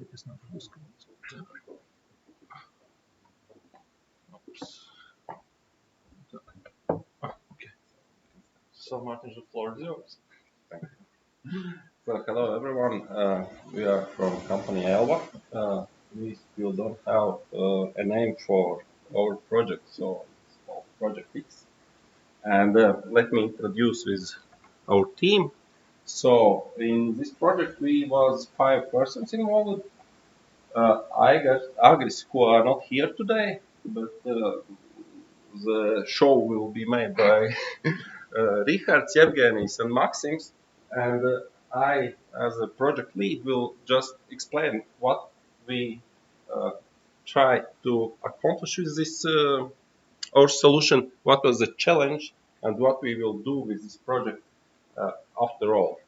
It is not full screen. Oops. Okay. So Martin, the floor is yours. Thank you. So hello everyone. We are from company Elva. We still don't have a name for our project, so it's called Project X. And let me introduce with our team. So in this project, we was 5 persons involved. I guess who are not here today, but the show will be made by Richard, Yevgenis, and Maxims. And I, as a project lead, will just explain what we uh, try to accomplish with this our solution, what was the challenge, and what we will do with this project after all.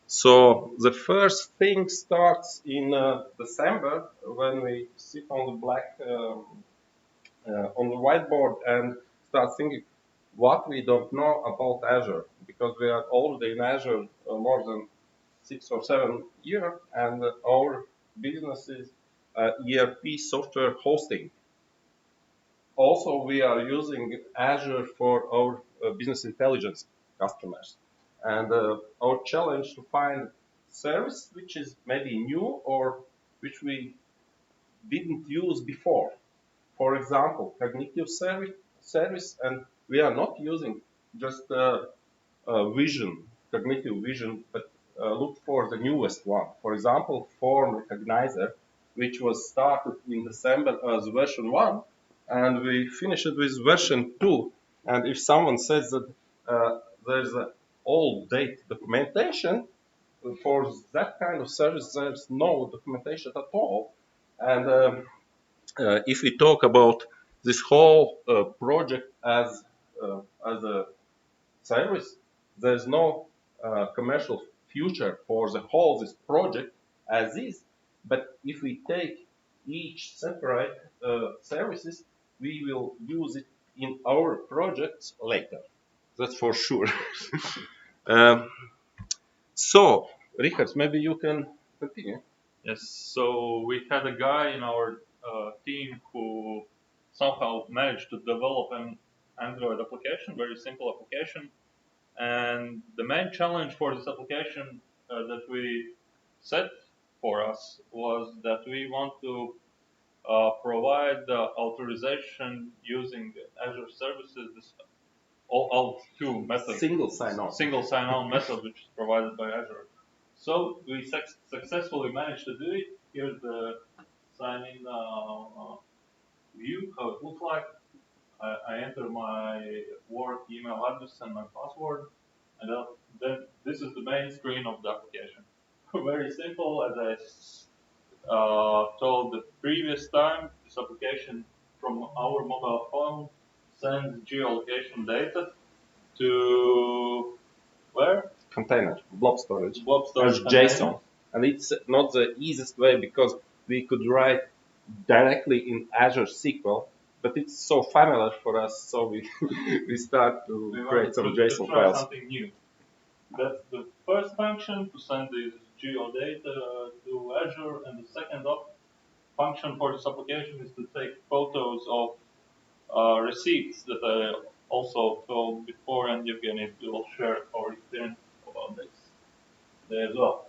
So the first thing starts in December when we sit on the black on the whiteboard and start thinking what we don't know about Azure, because we are already in Azure more than 6 or 7 years, and our business is ERP software hosting. Also, we are using Azure for our business intelligence customers. And our challenge to find service which is maybe new or which we didn't use before. For example, cognitive service, and we are not using just vision, cognitive vision, but look for the newest one. For example, form recognizer, which was started in December as version 1, and we finished it with version 2. And if someone says that there's an old date documentation for that kind of service, there's no documentation at all. And if we talk about this whole project as a service, there's no commercial future for the whole this project as is. But if we take each separate services, we will use it in our projects later. That's for sure. um, so, Richard, maybe you can continue. Yes, so we had a guy in our team who somehow managed to develop an Android application, very simple application. And the main challenge for this application that we set for us was that we want to provide the authorization using Azure services, this Alt2 method. Single sign-on method, which is provided by Azure. So we successfully managed to do it. Here's the sign-in view, how it looks like. I enter my work email address and my password, and then this is the main screen of the application. Very simple, as I told the previous time. This application from our mobile phone sends geolocation data to where? Container, blob storage, as JSON. And it's not the easiest way because we could write directly in Azure SQL, but it's so familiar for us, so we we start to create some JSON files. Something new. That's the first function, to send this geodata to Azure, and the second function for this application is to take photos of receipts that I also told before, and you can will share our experience about this there as well.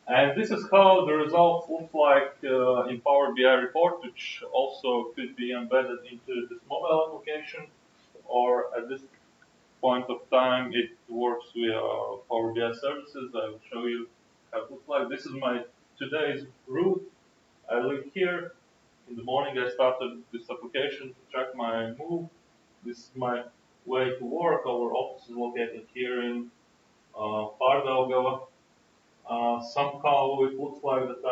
And this is how the results look like in Power BI report, which also could be embedded into this mobile application, or at this point of time it works via Power BI services. I will show you how it looks like. This is my today's route. I live here. In the morning I started this application to track my move. This is my way to work. Our office is located here in Pārdaugava. Somehow it looks like that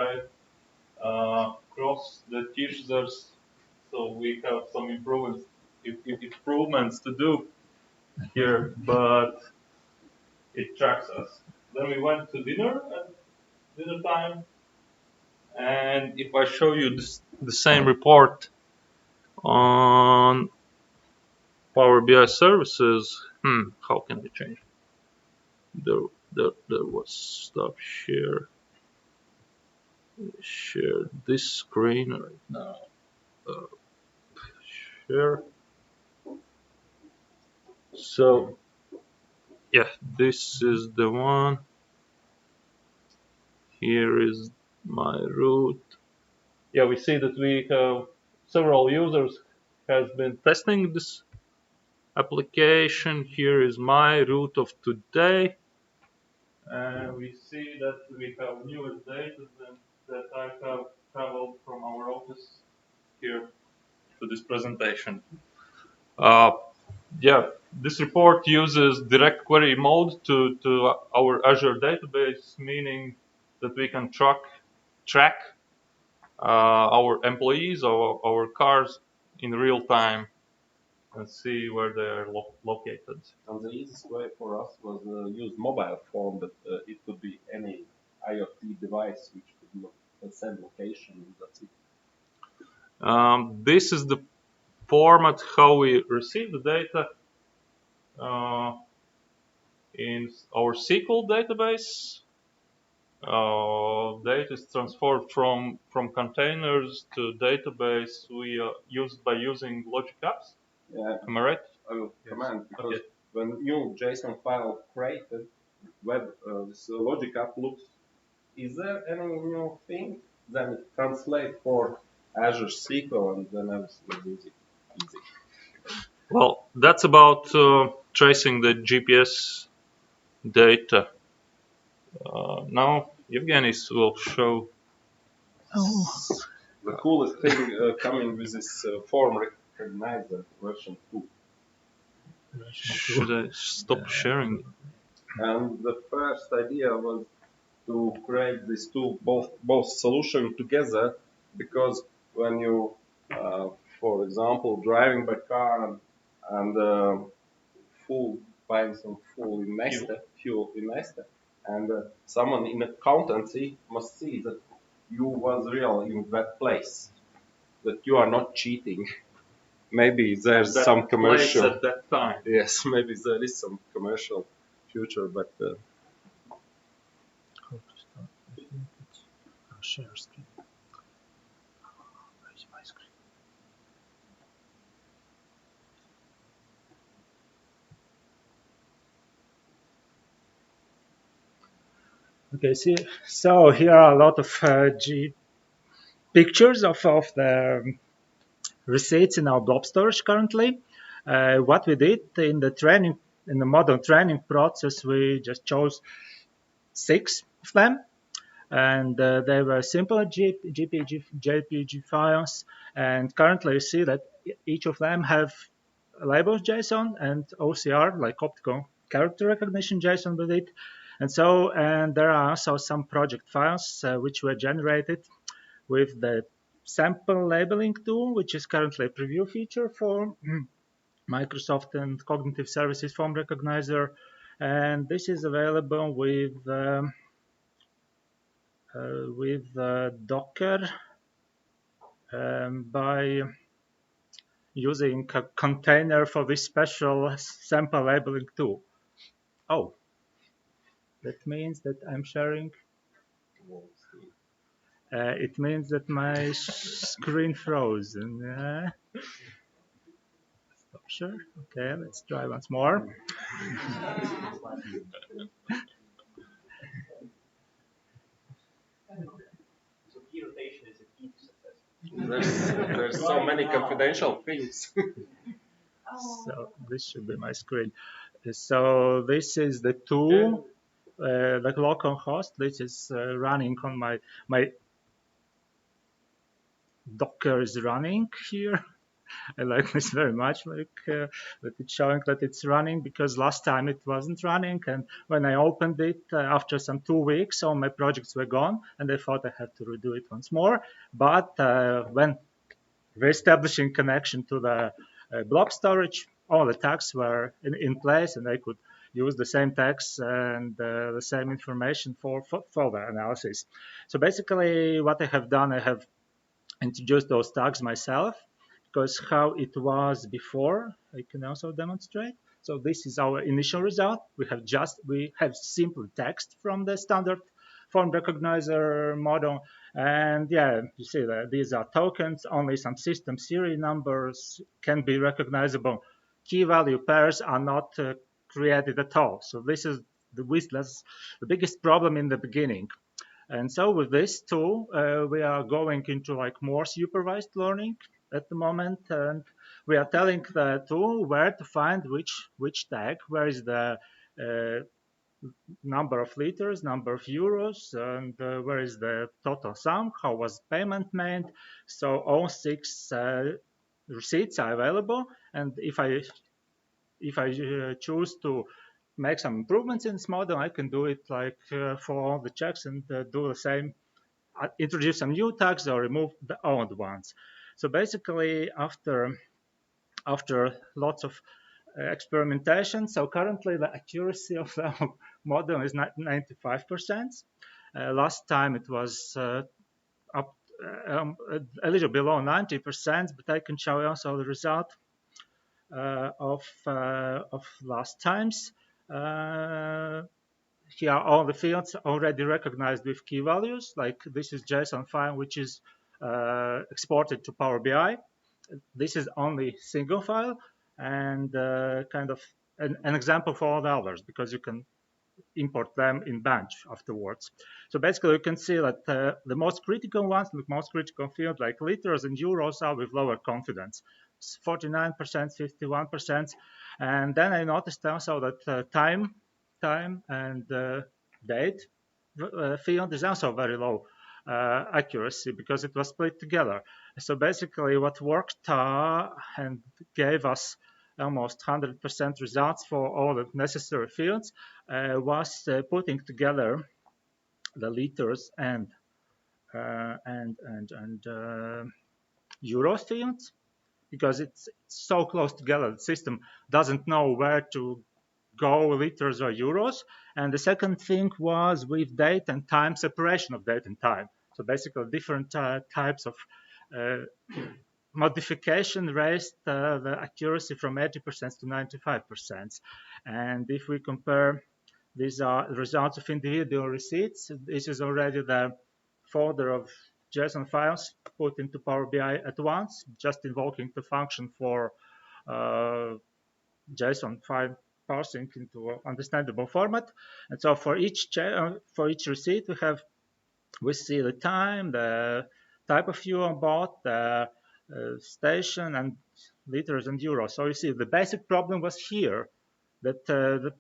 I cross the Tiršzars, so we have some improvements to do here, but it tracks us. Then we went to dinner at dinner time, and if I show you the same report on Power BI services, how can I change? There was stuff share this screen right now. Share. So yeah, this is the one. Here is my route. Yeah, we see that we have several users has been testing this application. Here is my route of today. And we see that we have newest data that I have traveled from our office here to this presentation. Yeah, this report uses direct query mode to our Azure database, meaning that we can track our employees or our cars in real time and see where they are located. And the easiest way for us was use mobile phone, but it could be any IoT device which could send location, and that's it. This is the format how we receive the data in our SQL database. Data is transferred from containers to database we used by using logic apps. Yeah. Am I right? I will comment because Okay. when new JSON file created, this logic app looks, is there any new thing? Then it translate for Azure SQL and then everything is easy. Well, that's about tracing the GPS data. Now Evgeny will show. The coolest thing coming with this form recognizer version 2. Should I stop sharing? And the first idea was to create these two both solutions together, because when you, for example, driving by car and buying some fuel in Neste, and someone in accountancy must see that you was real in that place, that you are not cheating. Maybe there's some commercial at that time. Yes, maybe there is some commercial future, but How to start? I think it's share screen. Where is my screen? Okay, see, so here are a lot of pictures of the receipts in our blob storage currently. What we did in the model training process, we just chose 6 of them, and they were simple JPG files. And currently, you see that each of them have labels JSON and OCR, like optical character recognition JSON with it. And there are also some project files which were generated with the sample labeling tool, which is currently a preview feature for Microsoft and Cognitive Services Form Recognizer. And this is available with Docker by using a container for this special sample labeling tool. Oh, that means that I'm sharing. It means that my screen froze. Stop share. Okay, let's try once more. There's so many confidential things. So this should be my screen. So this is the tool, the local host. This is running on my Docker is running here. I like this very much, that it's showing that it's running, because last time it wasn't running, and when I opened it after some 2 weeks, all my projects were gone, and I thought I had to redo it once more. But when reestablishing connection to the blob storage, all the tags were in place, and I could use the same tags and the same information for the analysis. So basically, what I have done, I have introduced those tags myself, because how it was before, I can also demonstrate. So this is our initial result. We have simple text from the standard form recognizer model. And yeah, you see that these are tokens, only some system serial numbers can be recognizable. Key value pairs are not created at all. So this is the biggest problem in the beginning. And so with this tool, we are going into like more supervised learning at the moment, and we are telling the tool where to find which tag, where is the number of liters, number of euros, and where is the total sum, how was payment made. So all 6 receipts are available, and if I choose to make some improvements in this model, I can do it like for all the checks, and do the same, introduce some new tags or remove the old ones. So basically, after lots of experimentation, so currently the accuracy of the model is 95%. Last time it was up a little below 90%, but I can show you also the result of last times. Here are all the fields already recognized with key values. Like this is JSON file, which is exported to Power BI. This is only single file, and kind of an example for all the others, because you can import them in batch afterwards. So basically, you can see that the most critical ones, the most critical fields like liters and euros, are with lower confidence, 49%, 51%. And then I noticed also that time and date field is also very low accuracy, because it was split together. So basically, what worked and gave us almost 100% results for all the necessary fields was putting together the liters and euro fields, because it's so close together. The system doesn't know where to go, liters or euros. And the second thing was with date and time, separation of date and time. So basically, different types of modification raised the accuracy from 80% to 95%. And if we compare, these are the results of individual receipts. This is already the folder of JSON files put into Power BI at once, just invoking the function for JSON file parsing into understandable format. And so for each receipt, we see the time, the type of fuel bought, the station, and liters and euros. So you see, the basic problem was here, that the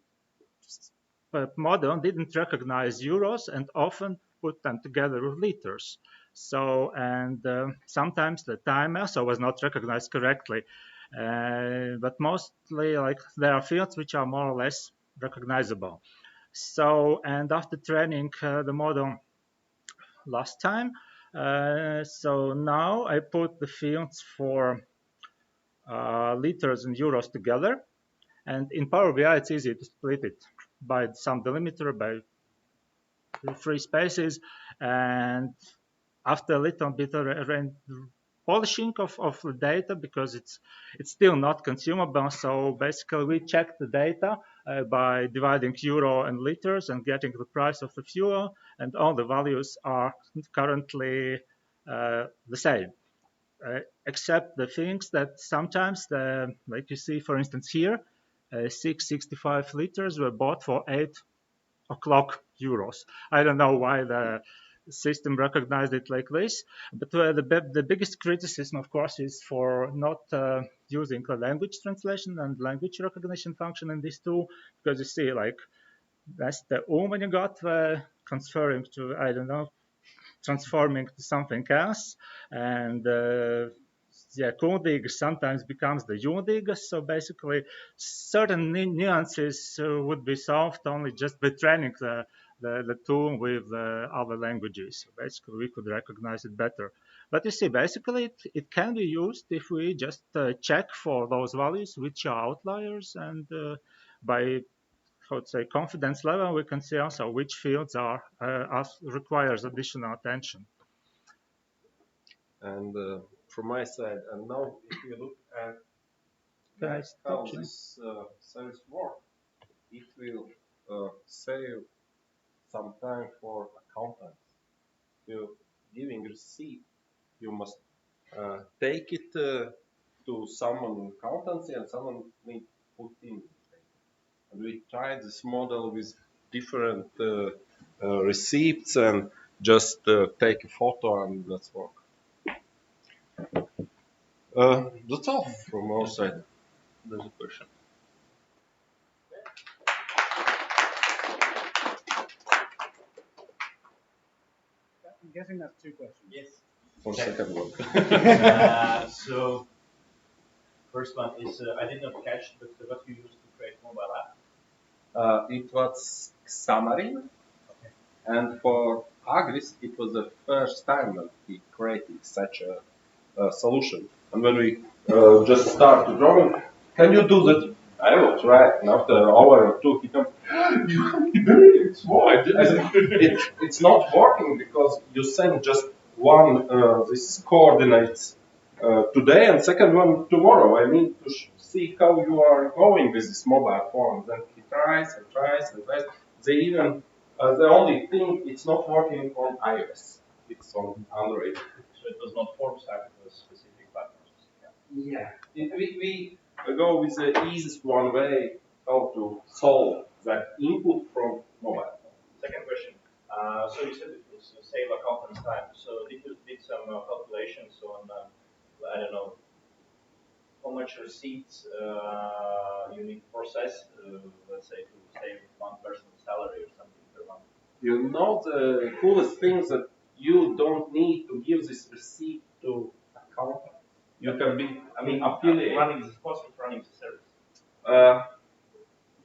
model didn't recognize euros and often put them together with liters. So, and sometimes the time also was not recognized correctly. But mostly, like, there are fields which are more or less recognizable. So, and after training the model last time, so now I put the fields for liters and euros together. And in Power BI, it's easy to split it by some delimiter, by free spaces. And after a little bit of polishing of the data, because it's still not consumable. So basically, we check the data by dividing euro and liters and getting the price of the fuel, and all the values are currently the same. Except the things that sometimes, like you see, for instance, here, 665 liters were bought for 8 o'clock euros. I don't know why the system recognized it like this. But the biggest criticism, of course, is for not using a language translation and language recognition function in this tool, because you see, like, that's the when you got transferring to, I don't know, transforming to something else, and yeah, Kundig sometimes becomes the Undig. So basically, certain nuances would be solved only just by training the tool with other languages. So basically, we could recognize it better. But you see, basically, it can be used if we just check for those values which are outliers, and by, how to say, confidence level, we can see also which fields are requires additional attention. And from my side, and now if you look at how this service works, it will save some time for accountants. To giving receipt, you must take it to someone in accountancy, and someone need put in. And we tried this model with different receipts and just take a photo and let's work. That's all from our side. There's a question. I'm guessing that's two questions. Yes. For second one. So, first one is, I did not catch, but what you used to create mobile app? It was Xamarin, and for Agris, it was the first time that we created such a solution. And when we just started drawing, can you do that? I will try. And after an hour or two, he comes, it's why? It's not working because you send just one this coordinates today and second one tomorrow. I need to see how you are going with this mobile phone. Then he tries and tries and tries. They even the only thing it's not working on iOS. It's on Android. So it was not form stack, it was specific platforms. Yeah. We go with the easiest one way how to solve that input from mobile. Second question. So you said it was save accountant's time. So did you did some calculations on, I don't know, how much receipts you need to process, let's say, to save one person's salary or something per month? You know the coolest thing is that you don't need to give this receipt to accountant. You can be, I mean, affiliate. Running the cost of running the service.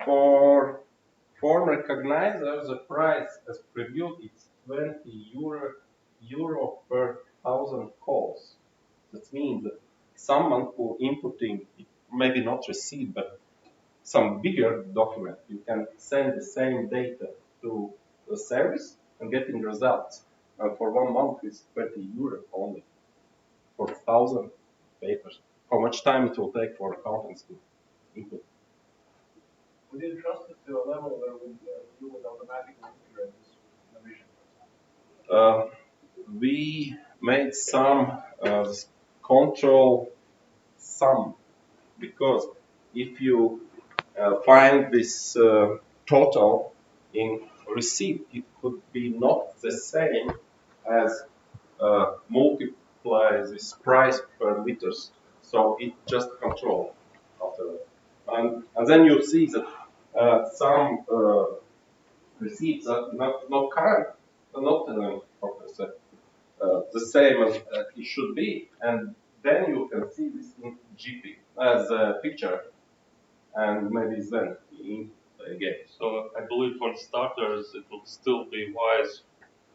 For form recognizer, the price as previewed is 20 euro per 1,000 calls. That means that someone who inputting, maybe not receipt, but some bigger document, you can send the same data to the service and getting results. And for 1 month, it's 20 euro only for 1,000 papers. How much time it will take for accountants to input? Would you trust it to a level where you would automatically integrate this with Navision? We made some control sum because if you find this total in receipt, it could be not the same as multiply this price per liters. So it just control after that. And then you see that some receipts are not current, not how to say, the same as it should be, and then you can see this in GP as a picture, and maybe then in again. So I believe for starters, it would still be wise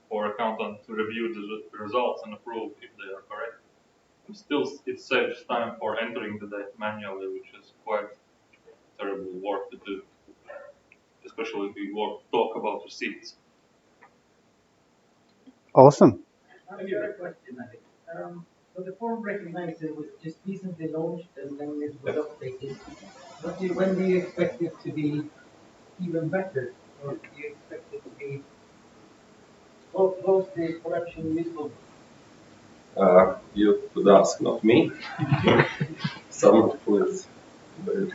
for accountant to review the results and approve if they are correct. And still, it saves time for entering the data manually, which is quite terrible work to do, especially if we talk about receipts. Awesome. I have a question, I think. So the form recognizer was just recently launched and then it was updated. When do you expect it to be even better? Or do you expect it to be close to production useful? You could ask, not me. Someone who is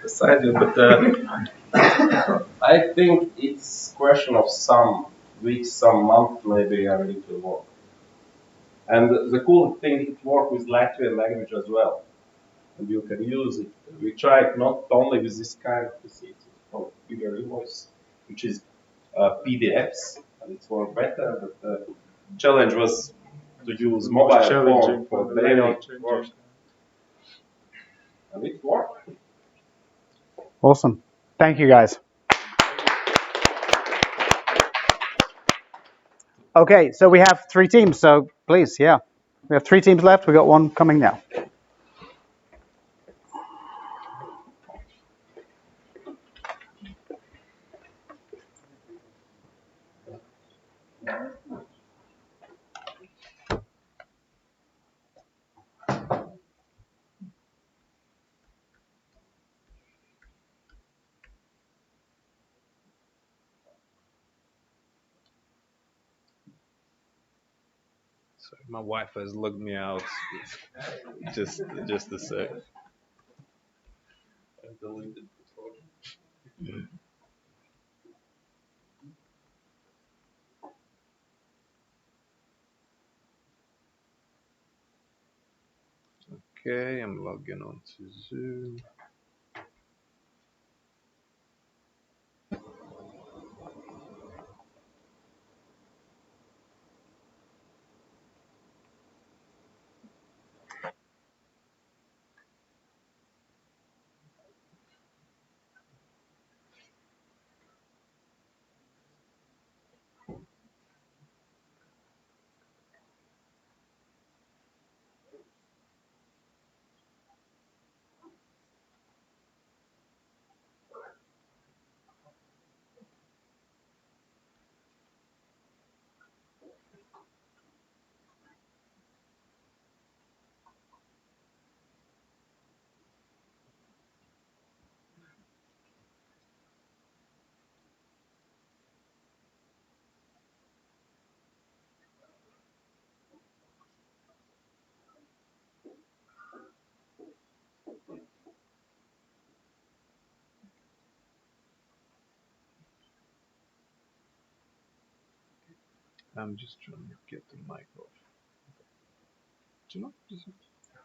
beside you, but I think it's question of some weeks, some months maybe, and it will work. And the cool thing, it works with Latvian language as well, and you can use it. We tried not only with this kind of receipts, it's called bigger invoice, which is PDFs, and it's worked better. But the challenge was to use mobile phone for daily work, and it worked. Awesome. Thank you, guys. Okay, so we have 3 teams. So please, yeah, we have 3 teams left. We got 1 coming now. Sorry, my wife has logged me out. just a sec. I deleted before. Okay, I'm logging on to Zoom. I'm just trying to get the mic off. Do you know?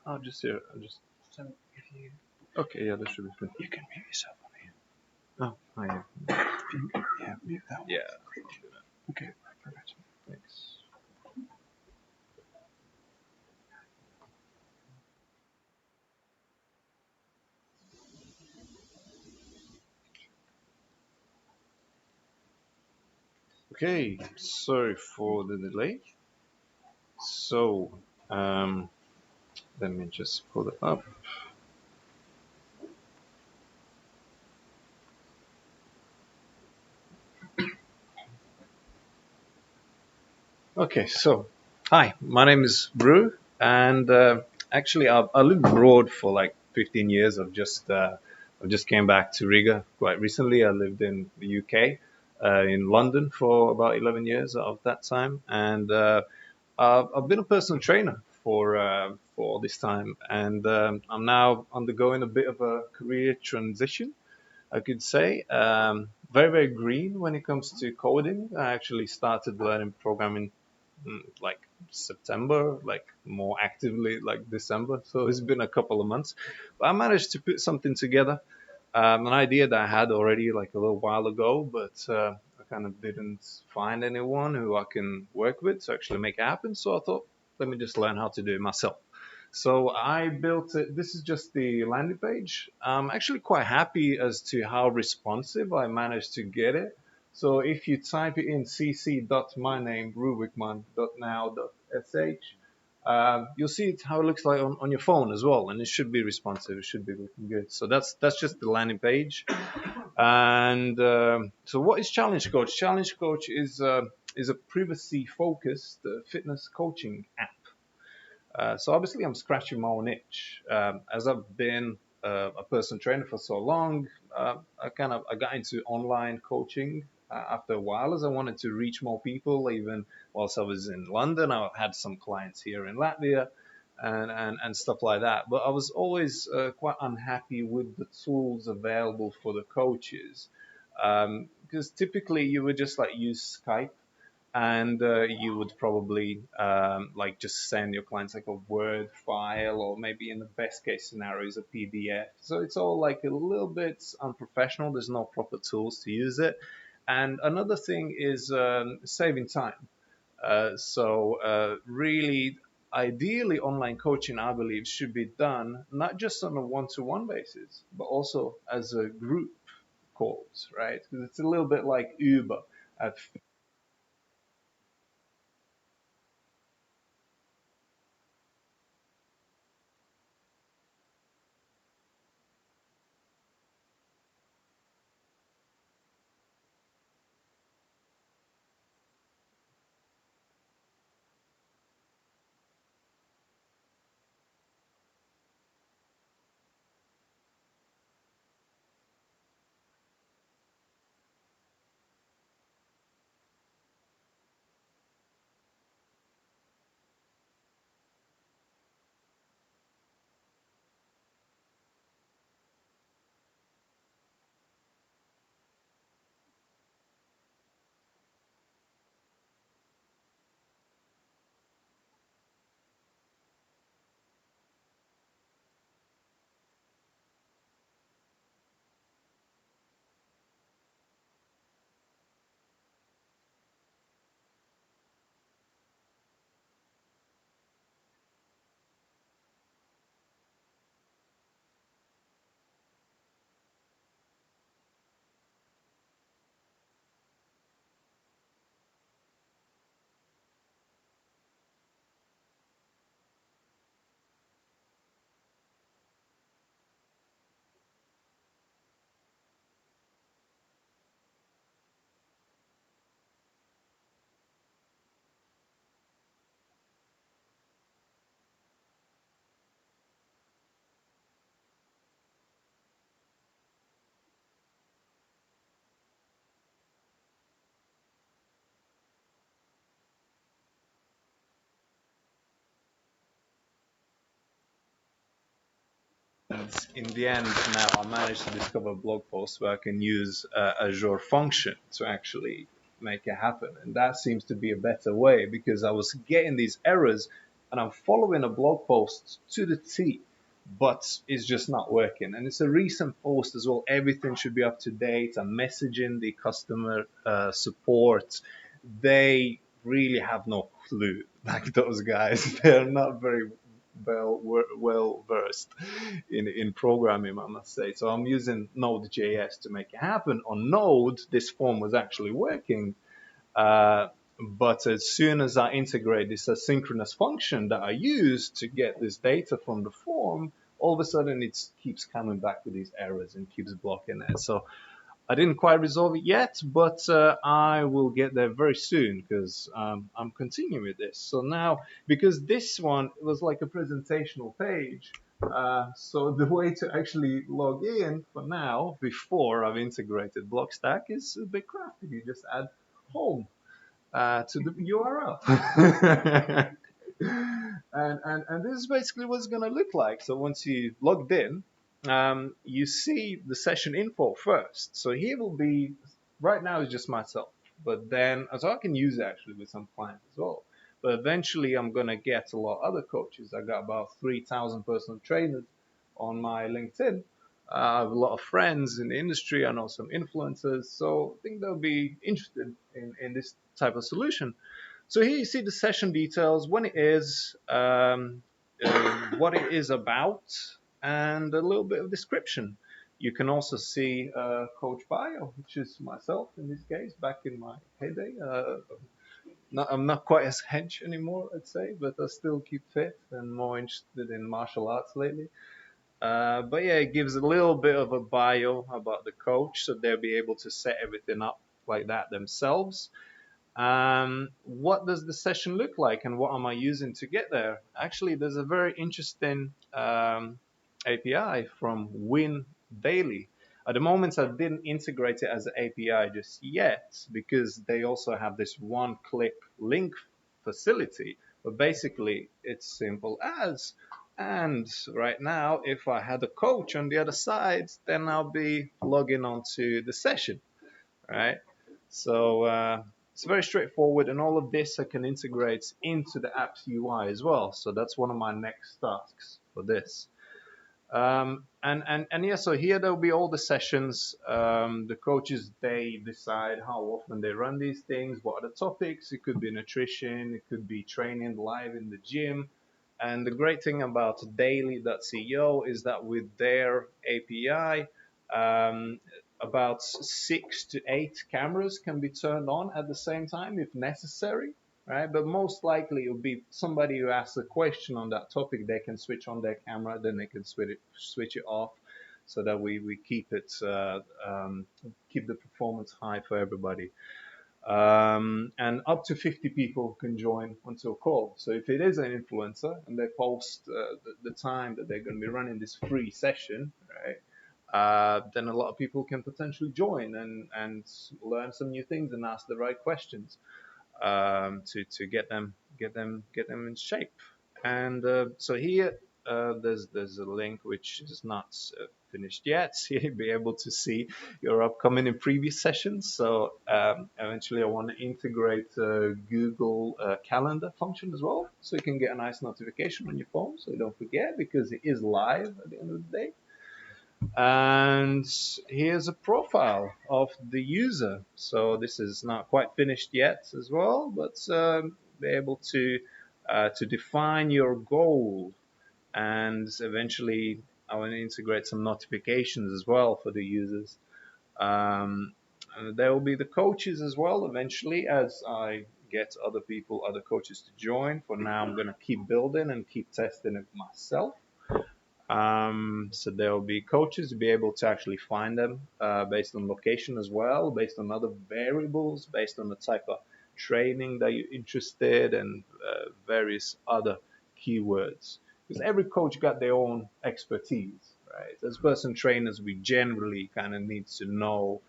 I'll just here. I'll just. So if you. Okay, yeah, that should be good. You can mute yourself on here. Oh, I am. Yeah, mute that one. Yeah. Okay, perfect. Thanks. Okay, sorry for the delay. So, let me just pull it up. Okay, so hi, my name is Brew, and actually I lived abroad for like 15 years. I just came back to Riga quite recently. I lived in the UK, in London for about 11 years of that time, and I've been a personal trainer for all this time, and I'm now undergoing a bit of a career transition, I could say. Very green when it comes to coding. I actually started learning programming like September, like more actively like December. So it's been a couple of months, but I managed to put something together. An idea that I had already like a little while ago, but I kind of didn't find anyone who I can work with to actually make it happen. So I thought, let me just learn how to do it myself. So I built it. This is just the landing page. I'm actually quite happy as to how responsive I managed to get it. So if you type it in cc.myname.rubrikman.now.sh, you'll see it, how it looks like on your phone as well, and it should be responsive. It should be looking good. So that's just the landing page. And so what is Challenge Coach? Challenge Coach is a privacy focused fitness coaching app. So obviously I'm scratching my own itch. As I've been a personal trainer for so long, I got into online coaching after a while, as I wanted to reach more people. Even whilst I was in London, I had some clients here in Latvia and stuff like that. But I was always quite unhappy with the tools available for the coaches, because typically you would just like use Skype. and you would probably like just send your clients like a Word file, or maybe in the best case scenario is a PDF. So it's all like a little bit unprofessional. There's no proper tools to use it. And another thing is saving time. Really, ideally, online coaching, I believe, should be done not just on a one-to-one basis, but also as a group calls, right? Because it's a little bit like Uber. At in the end, now I managed to discover a blog post where I can use Azure Function to actually make it happen. And that seems to be a better way, because I was getting these errors and I'm following a blog post to the T, but it's just not working. And it's a recent post as well. Everything should be up to date. I'm messaging the customer support. They really have no clue. Like those guys, they're not very well versed in programming, I must say. So I'm using Node.js to make it happen. On Node, this form was actually working, uh, but as soon as I integrate this asynchronous function that I use to get this data from the form, all of a sudden it keeps coming back with these errors and keeps blocking it. So I didn't quite resolve it yet, but I will get there very soon, because I'm continuing with this. So now, because this one was like a presentational page, so the way to actually log in for now, before I've integrated Blockstack, is a bit crafty. You just add home to the URL. And this is basically what it's going to look like. So once you logged in, you see the session info first. So here will be, right now it's just myself, but then, so I can use it actually with some clients as well. But eventually I'm going to get a lot of other coaches. I got about 3,000 personal trainers on my LinkedIn. I have a lot of friends in the industry. I know some influencers. So I think they'll be interested in this type of solution. So here you see the session details, when it is, what it is about, and a little bit of description. You can also see Coach Bio, which is myself in this case, back in my heyday. I'm not quite as hench anymore, I'd say, but I still keep fit and more interested in martial arts lately. But yeah, it gives a little bit of a bio about the coach, so they'll be able to set everything up like that themselves. What does the session look like, and what am I using to get there? Actually, there's a very interesting API from Win Daily. At the moment, I didn't integrate it as an API just yet, because they also have this one-click link facility. But basically, it's simple as. And right now, if I had a coach on the other side, then I'll be logging onto the session, right? So it's very straightforward, and all of this I can integrate into the app's UI as well. So that's one of my next tasks for this. And yeah, so here there'll be all the sessions. The coaches, they decide how often they run these things, what are the topics. It could be nutrition, it could be training live in the gym. And the great thing about daily.co is that with their API, about 6 to 8 cameras can be turned on at the same time if necessary, right? But most likely it will be somebody who asks a question on that topic. They can switch on their camera, then they can switch it off, so that we keep it keep the performance high for everybody. And up to 50 people can join onto a call. So if it is an influencer and they post the time that they're going to be running this free session, right? Then a lot of people can potentially join and learn some new things and ask the right questions to get them in shape. And so here there's a link which is not finished yet. So you'll be able to see your upcoming and previous sessions. So eventually I want to integrate Google Calendar function as well, so you can get a nice notification on your phone so you don't forget, because it is live at the end of the day. And here's a profile of the user. So this is not quite finished yet as well, but be able to define your goal, and eventually I want to integrate some notifications as well for the users. And there will be the coaches as well eventually, as I get other coaches to join. For now, I'm going to keep building and keep testing it myself. So there will be coaches to be able to actually find them based on location as well, based on other variables, based on the type of training that you're interested in, and various other keywords. Because every coach got their own expertise, right? As personal trainers, we generally kind of need to know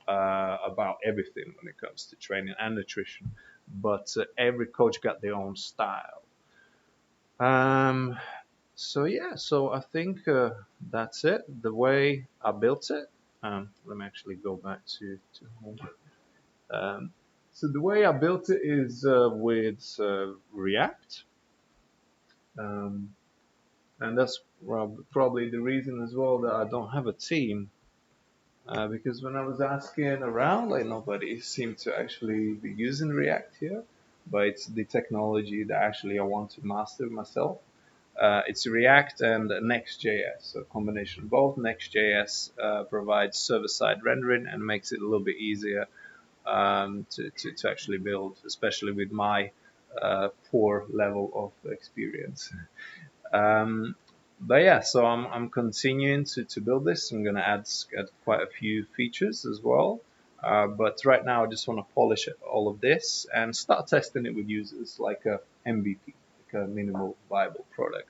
about everything when it comes to training and nutrition, but every coach got their own style. So yeah, so I think that's it. The way I built it. Let me actually go back to home. So the way I built it is with React, and that's probably the reason as well that I don't have a team. Because when I was asking around, like, nobody seemed to actually be using React here, but it's the technology that actually I want to master myself. It's React and Next.js, a combination of both. Next.js provides server-side rendering and makes it a little bit easier to actually build, especially with my poor level of experience. But yeah, so I'm continuing to build this. I'm going to add quite a few features as well. But right now, I just want to polish all of this and start testing it with users, like a MVP, like a minimal viable product.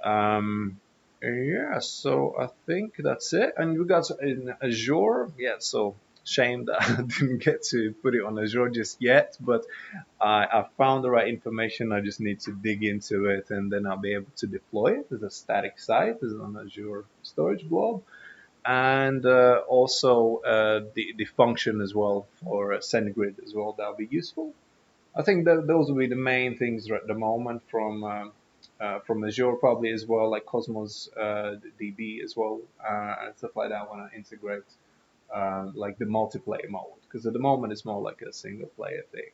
Yeah, so I think that's it. And we got in Azure, yeah, so shame that I didn't get to put it on Azure just yet, but I found the right information. I just need to dig into it, and then I'll be able to deploy it as a static site, as on Azure Storage Blob, and also the function as well for SendGrid as well. That'll be useful. I think that those will be the main things at the moment from Azure, probably as well, like Cosmos DB as well, and stuff like that. I want to integrate like the multiplayer mode, because at the moment it's more like a single player thing.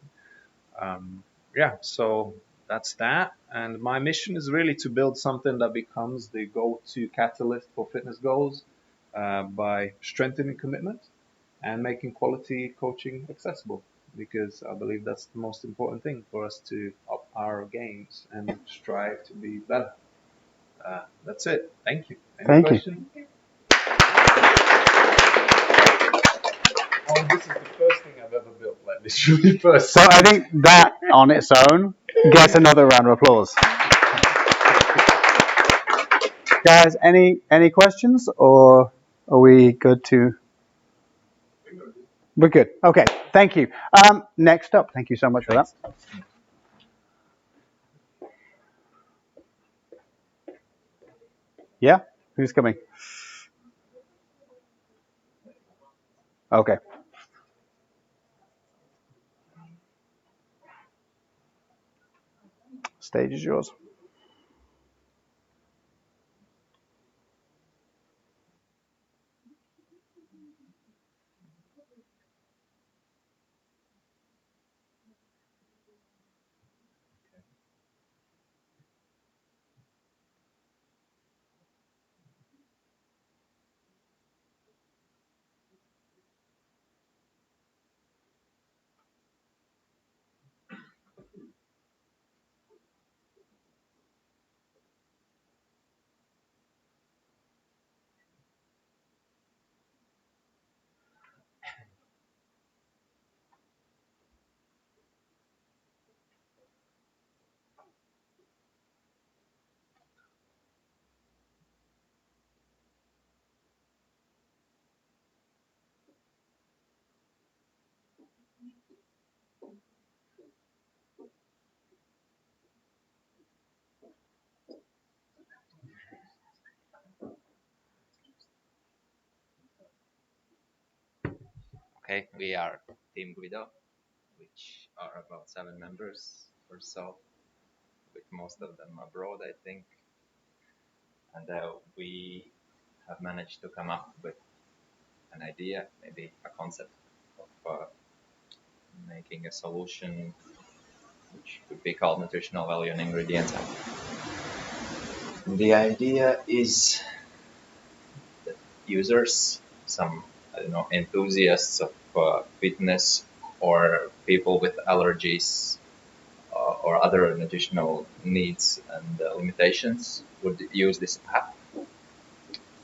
Yeah, so that's that. And my mission is really to build something that becomes the go-to catalyst for fitness goals by strengthening commitment and making quality coaching accessible, because I believe that's the most important thing for us to up our games and strive to be better. That's it. Thank you. Any Thank you. questions? Oh, this is the first thing I've ever built, like literally first. So I think that on its own gets another round of applause. Guys, any questions, or are we good to? We're good. Okay, thank you. Next up, thank you so much for that. Yeah, who's coming? Okay. Stage is yours. Okay, we are Team Guido, which are about 7 members or so, with most of them abroad, I think. And we have managed to come up with an idea, maybe a concept of making a solution which could be called nutritional value and ingredients. The idea is that users, some, I don't know, enthusiasts of fitness or people with allergies or other additional needs and limitations would use this app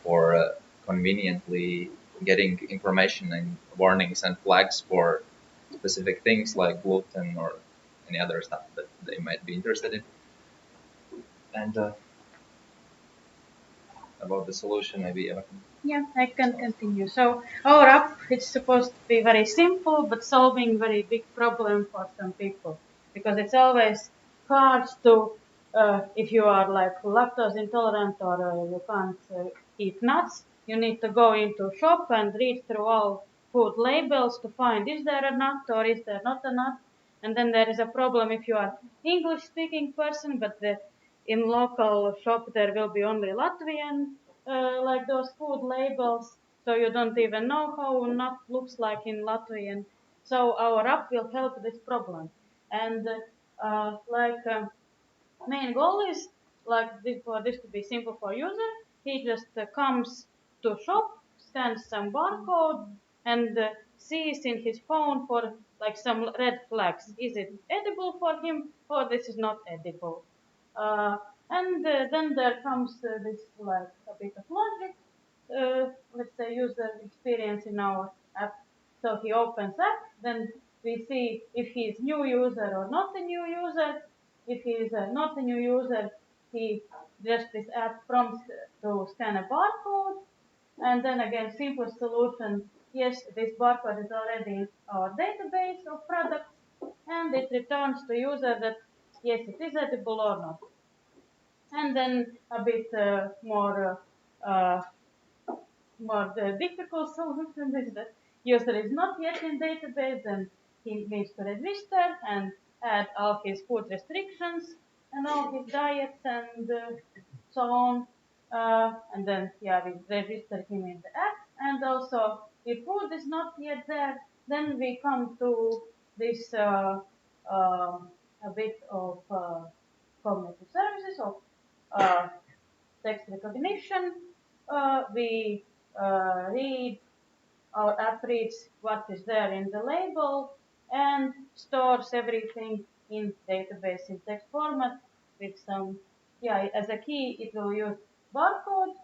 for conveniently getting information and warnings and flags for specific things like gluten or any other stuff that they might be interested in. And about the solution, maybe Eva can. Yeah, I can continue. So our app is supposed to be very simple, but solving very big problem for some people, because it's always hard to, if you are like lactose intolerant or you can't eat nuts, you need to go into shop and read through all food labels to find is there a nut or is there not a nut. And then there is a problem if you are English speaking person, but in local shop there will be only Latvian like those food labels, so you don't even know how nut looks like in Latvian. So our app will help this problem. And main goal is like this, for this to be simple for user. He just comes to shop, scans some barcode, and sees in his phone for like some red flags. Is it edible for him or this is not edible? Uh, and then there comes this like a bit of logic. Let's say user experience in our app. So he opens app, then we see if he is new user or not a new user. If he is not a new user, he just this app prompts to scan a barcode, and then again simple solution. Yes, this barcode is already in our database of products, and it returns to user that yes, it is edible or not. And then a bit more the difficult solution is that user is not yet in database, then he needs to register and add all his food restrictions and all his diets and so on. And then yeah, we register him in the app. And also, if food is not yet there, then we come to this a bit of cognitive services of text recognition. We read, our app reads what is there in the label and stores everything in database in text format with some, yeah, as a key it will use barcode,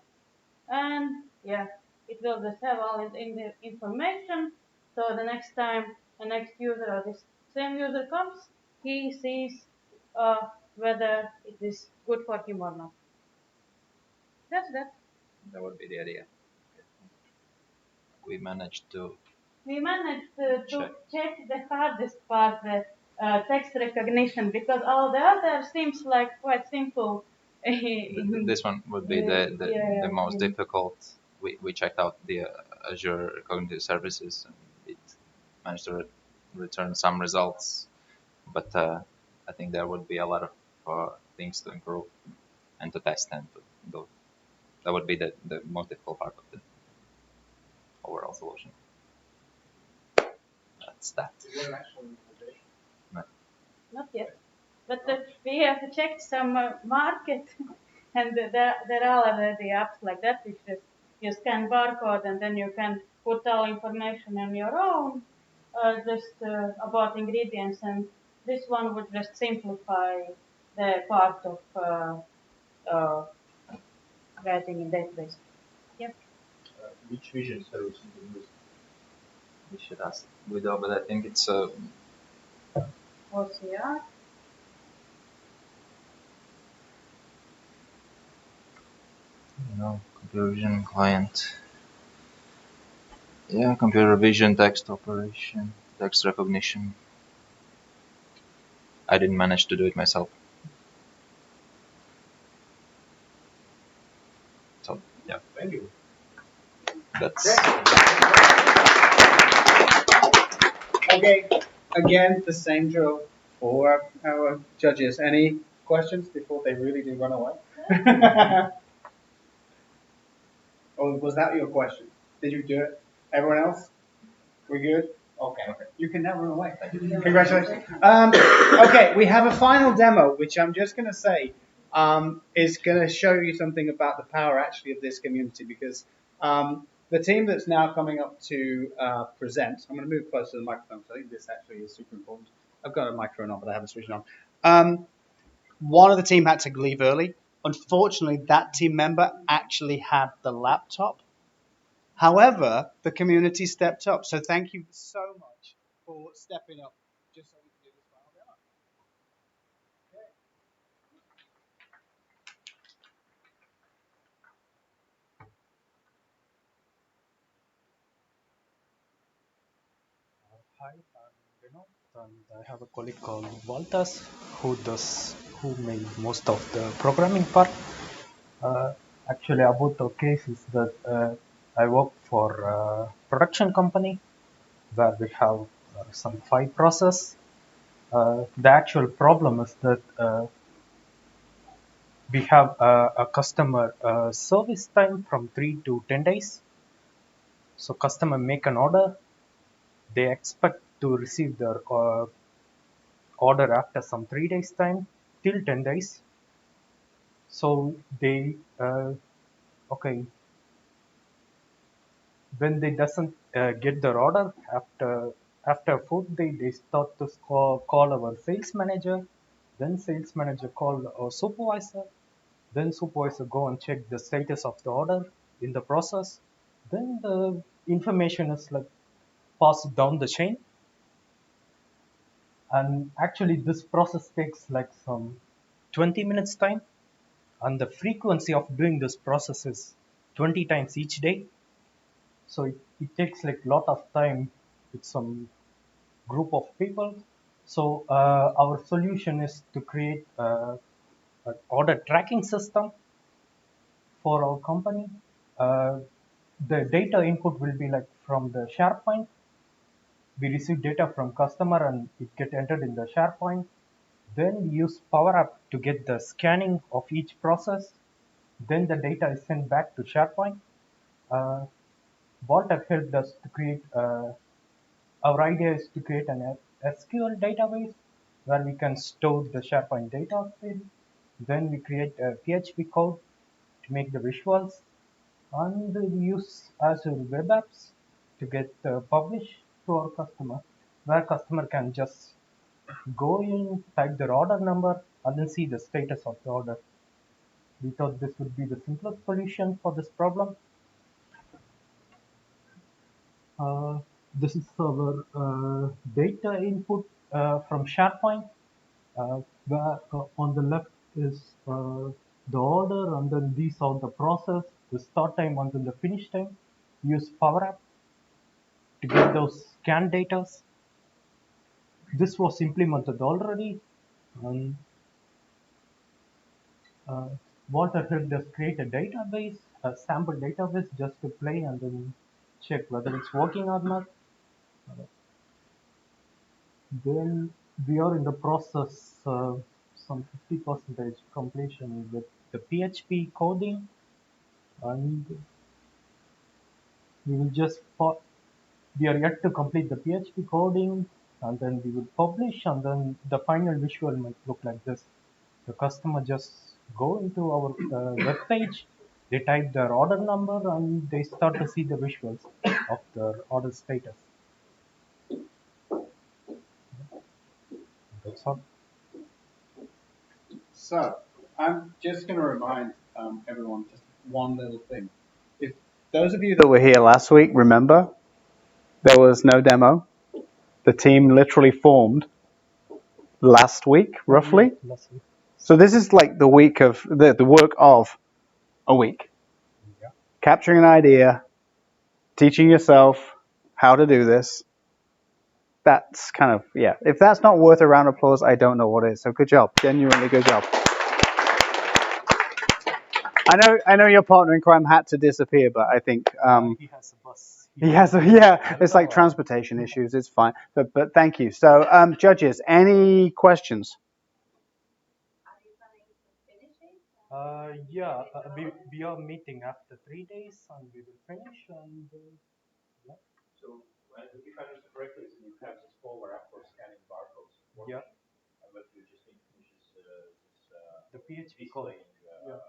and yeah, it will just have all in the information. So the next time the next user or this same user comes, he sees whether it is good for him or not. That's that. That would be the idea. We managed to to check the hardest part, the text recognition, because all the other seems like quite simple. This one would be the most difficult. We checked out the Azure Cognitive Services, and it managed to return some results, but I think there would be a lot of things to improve and to test and to do. That would be the most difficult part of the overall solution. That's that. No. Not yet. But we have checked some market, and there are already apps like that. Which just you scan barcode and then you can put all information on your own, just about ingredients. And this one would just simplify the part of writing in database. Yep. Which vision service do you use? We should ask Guido, but I think it's OCR. computer vision client. Yeah, computer vision, text operation, text recognition. I didn't manage to do it myself. So, yeah. Thank you. That's... Okay, again, the same drill for our judges. Any questions before they really do run away? Or was that your question? Did you do it? Everyone else? We good? Okay. You can now run away. Congratulations. Okay, we have a final demo, which I'm just going to say is going to show you something about the power actually of this community, because the team that's now coming up to present, I'm going to move closer to the microphone because I think this actually is super important. I've got a microphone on, but I haven't switched it on. One of the team had to leave early. Unfortunately, that team member actually had the laptop. However, the community stepped up. So thank you so much for stepping up just so we can do this final demo. Hi, I'm Reno, and I have a colleague called Hothouse who made most of the programming part. Actually, about the case is that I work for a production company where we have some 5 process. The actual problem is that we have a customer service time from 3 to 10 days. So customer make an order, they expect to receive their order after some 3 days time till 10 days. So they okay, when they doesn't get their order after 4th day, they start to call our sales manager, then sales manager call our supervisor, then supervisor go and check the status of the order in the process, then the information is like passed down the chain. And actually this process takes like some 20 minutes time, and the frequency of doing this process is 20 times each day. So it takes like a lot of time with some group of people. So our solution is to create an order tracking system for our company. The data input will be like from the SharePoint. We receive data from customer and it get entered in the SharePoint. Then we use Power App to get the scanning of each process. Then the data is sent back to SharePoint. Vault have helped us to create, our idea is to create an SQL database where we can store the SharePoint data. Then we create a PHP code to make the visuals, and we use Azure Web Apps to get published to our customer, where customer can just go in, type their order number, and then see the status of the order. We thought this would be the simplest solution for this problem. This is our data input from SharePoint. Where on the left is the order, and then these are the process, the start time, and then the finish time. Use Power App to get those scan data. This was implemented already, and Walter helped us create a database, a sample database, just to play and then check whether it's working or not. Then we are in the process some 50% completion with the PHP coding, and we will just we are yet to complete the PHP coding, and then we will publish, and then the final visual might look like this. The customer just go into our web page, they type their order number, and they start to see the visuals of their order status. That's all. So I'm just going to remind everyone just one little thing. If those of you that were here last week remember, there was no demo. The team literally formed last week, roughly. Last week. So this is like the week of the work of a week. Yeah. Capturing an idea, teaching yourself how to do this. That's kind of, yeah. If that's not worth a round of applause, I don't know what is. So good job. Genuinely good job. I know your partner in crime had to disappear, but I think he has a bus. yeah. It's like transportation issues. It's fine. But thank you. So judges, any questions? Yeah, we are meeting after 3 days, and we will finish. And yeah. So if I understand correctly, so you have this folder app for scanning barcodes. Yeah. But you just need to finish this the PHP code. Yeah.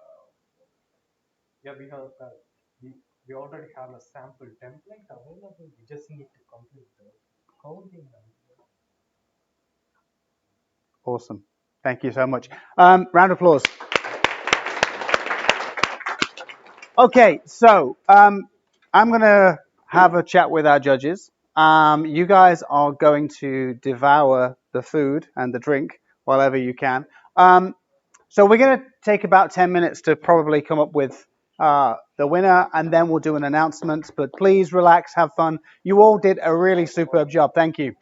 Yeah, we already have a sample template available. We just need to complete the coding. Awesome. Thank you so much. Round of applause. Okay, so I'm going to have a chat with our judges. You guys are going to devour the food and the drink wherever you can. So we're going to take about 10 minutes to probably come up with the winner, and then we'll do an announcement. But please relax, have fun. You all did a really superb job. Thank you.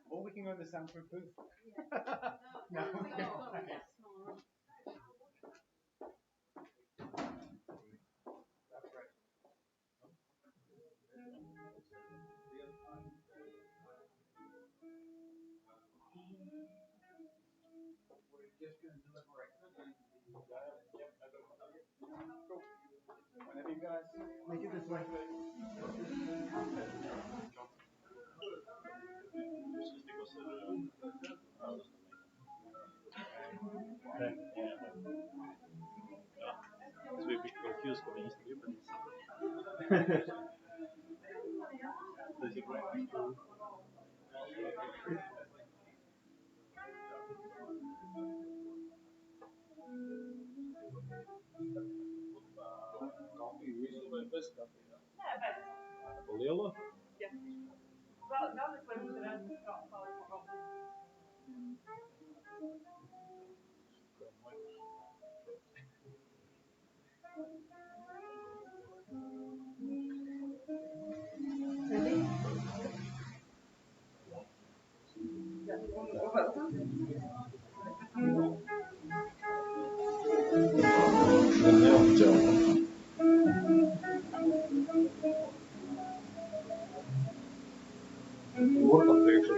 Or we can go to the soundproof booth. No. Whenever you guys make it this way. Så vi blir confused på Instagram. Coffee, usually best coffee. Lila? Yeah. Well, that is when we should add the What of the actual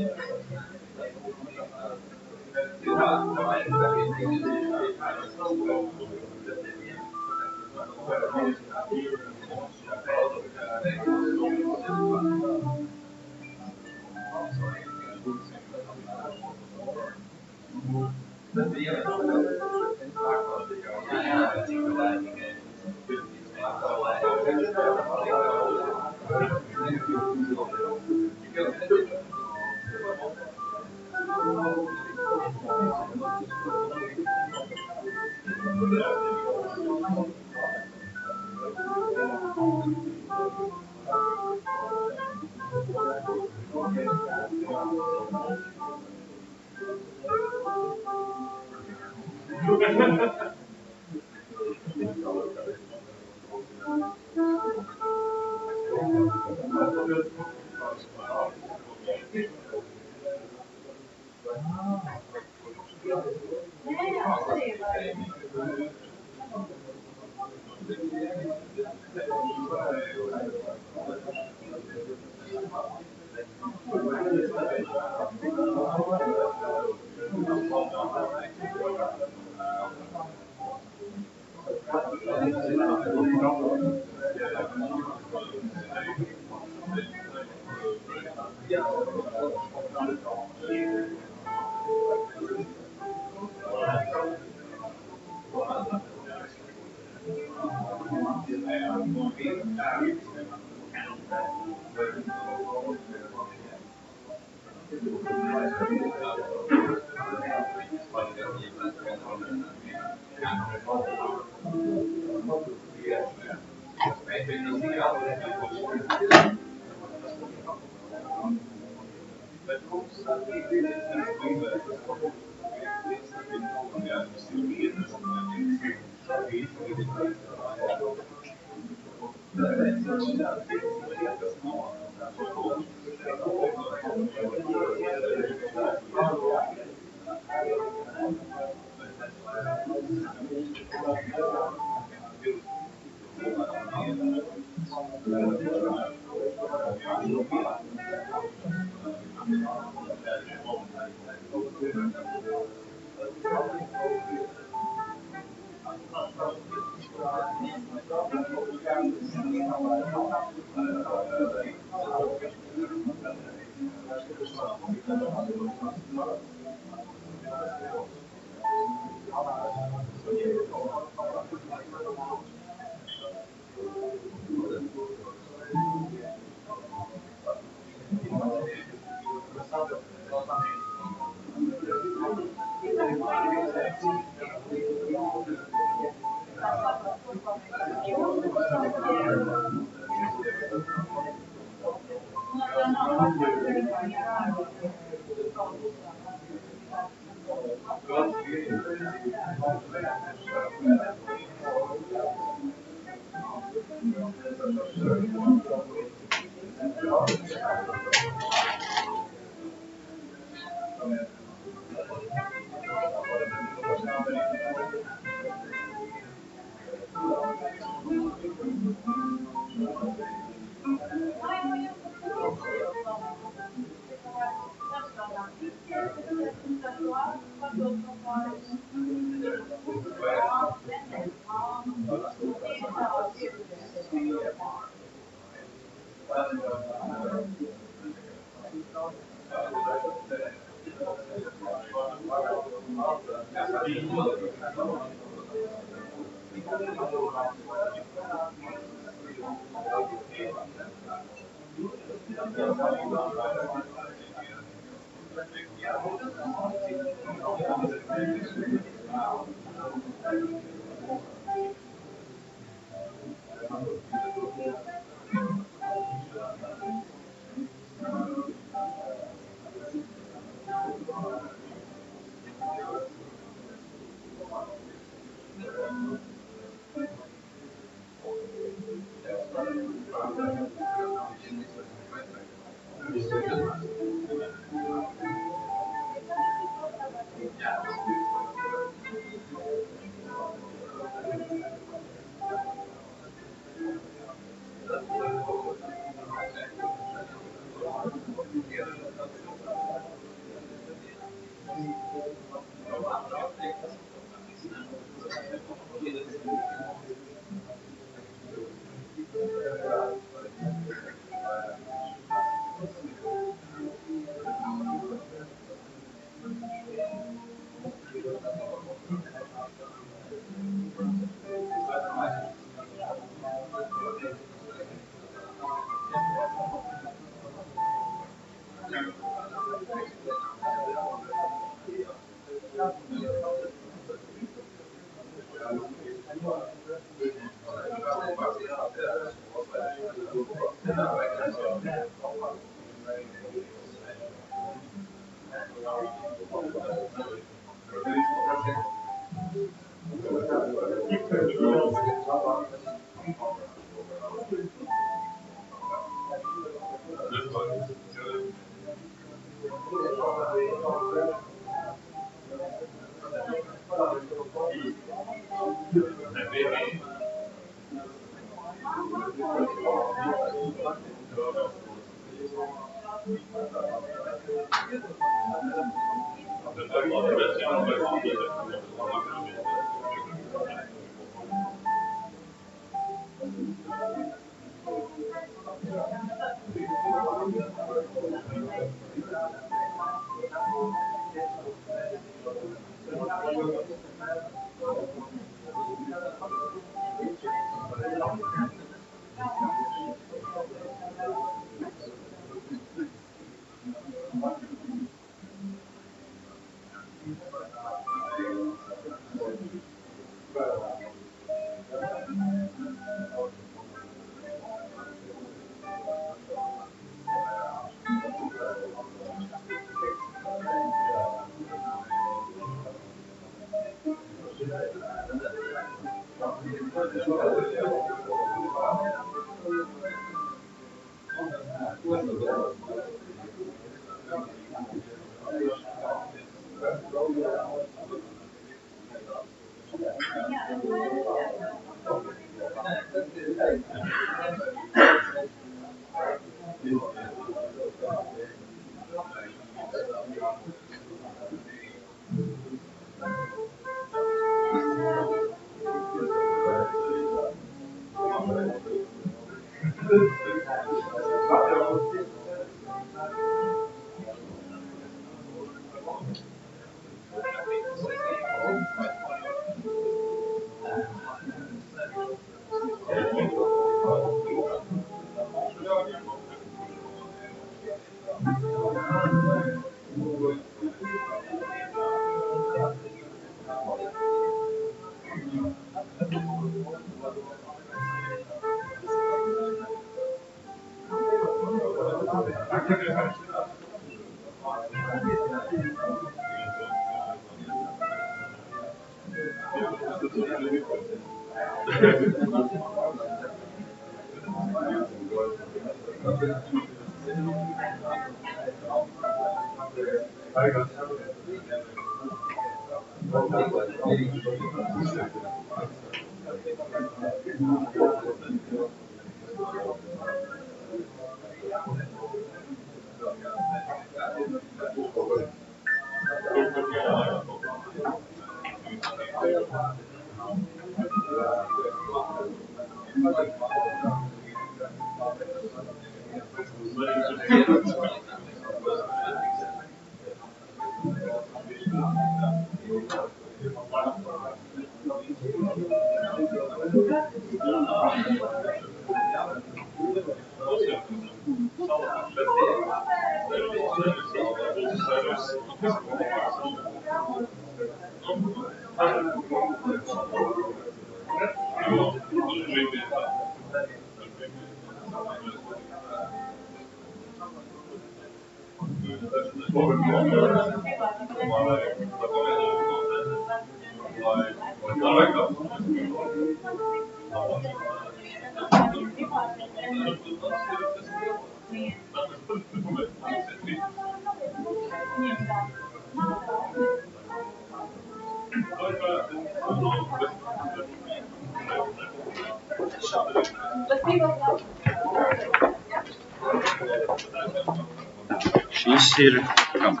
She's here. Come.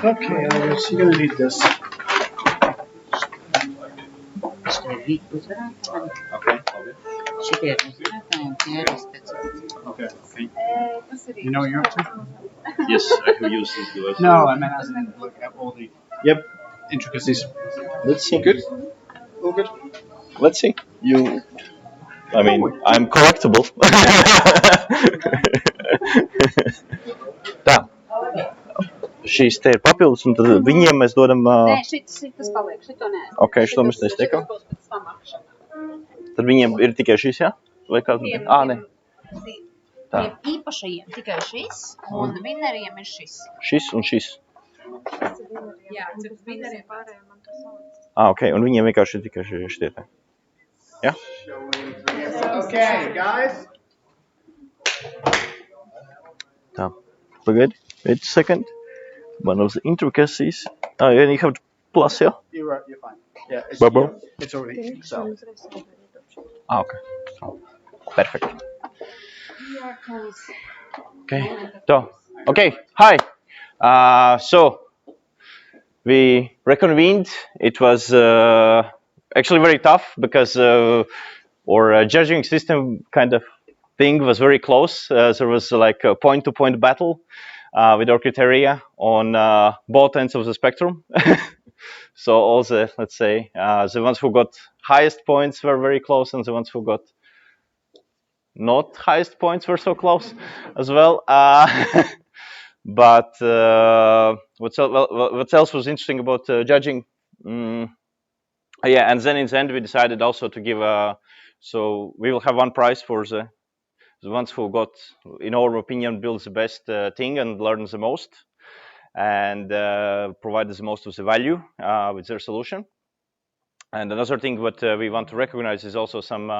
Okay, she's gonna need this. Okay. Okay. Okay. You know what you're up to? Yes, I have used this device. No, I meant as in look at all the intricacies. Let's see. Good. All good. Let's see. I mean, I'm correctable. Tā. Šīs te ir papildus, un tad viņiem mēs dodam... Nē, šitas paliek, šito nē. Ok, šito mēs nestiekam. Tad viņiem ir tikai šīs, jā? vai kāds? Nē. Tā. Tiem īpašajiem tikai šis, un vineriem ir šis. Šis un šis. Jā, vineriem pārējiem man tas sauc. Ok, un viņiem vienkārši tikai šitie te. Ja? Okay, guys. Tā. Pagaidi. Wait a second. One of the intricacies. Oh, and you have to plus, yeah? You're fine. Yeah, Bubble. it's already Excel. Okay. So, perfect. Your turns. Okay. So, okay. Hi. So we reconvened. It was actually very tough because our judging system kind of thing was very close. There was like a point-to-point battle with our criteria on both ends of the spectrum. So all the, let's say, the ones who got highest points were very close, and the ones who got not highest points were so close as well. But what else was interesting about judging? Yeah, and then in the end we decided also to give so we will have one prize for the ones who got, in our opinion, build the best thing and learn the most and provide the most of the value with their solution. And another thing what we want to recognize is also some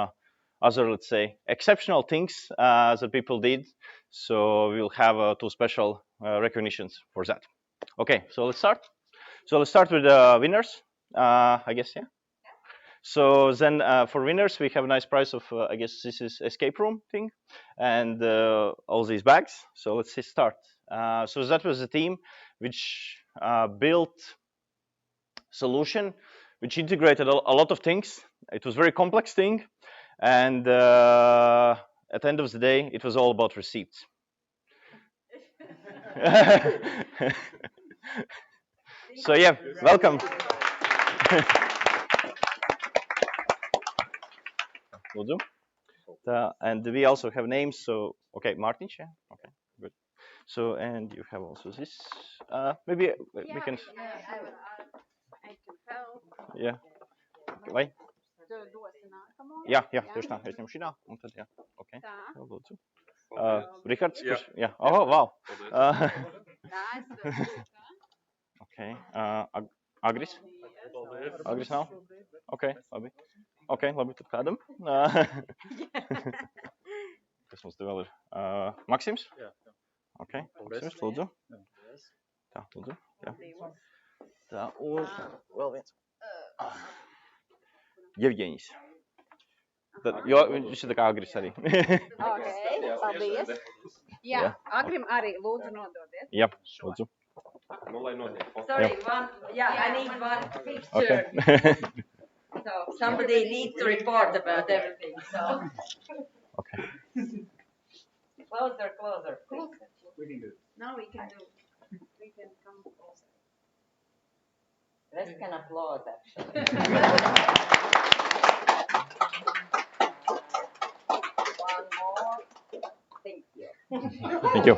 other, let's say, exceptional things that people did. So we will have 2 special recognitions for that. Okay, so let's start. So let's start with the winners, I guess, yeah. So then for winners, we have a nice prize of, I guess this is escape room thing and all these bags. So let's start. So that was the team which built solution which integrated a lot of things. It was a very complex thing. And at the end of the day, it was all about receipts. So yeah, welcome. Will do. And we also have names. So okay, Martin, yeah, okay, good. So and you have also this. Maybe we can. I can help. Yeah. Vai? Jā, tieši tā. Es ņemšu šitā, un tad, jā, ok. Lūdzu. Rihards, kurš? Jā, oh, wow. Ok, Agris? Agris nav? Ok, labi. Ok, labi, tad kādam? Kas mums te vēl ir? Maksims? Ok, Maksims, lūdzu. Tā, lūdzu. Jā. Tā, un vēl viens. Jevģeņis. Tad, jo viņš ir tā kā Agris arī. Ok, paldies. Jā, Agrim arī lūdzu nododiet. Jā, lūdzu. No, lai nodiet. Sorry, I need one picture. Okay. So somebody needs to report about everything. So. Okay. Closer. We can do it. Now we can come closer. Rest can applaud, actually. One more. Thank you. Thank you.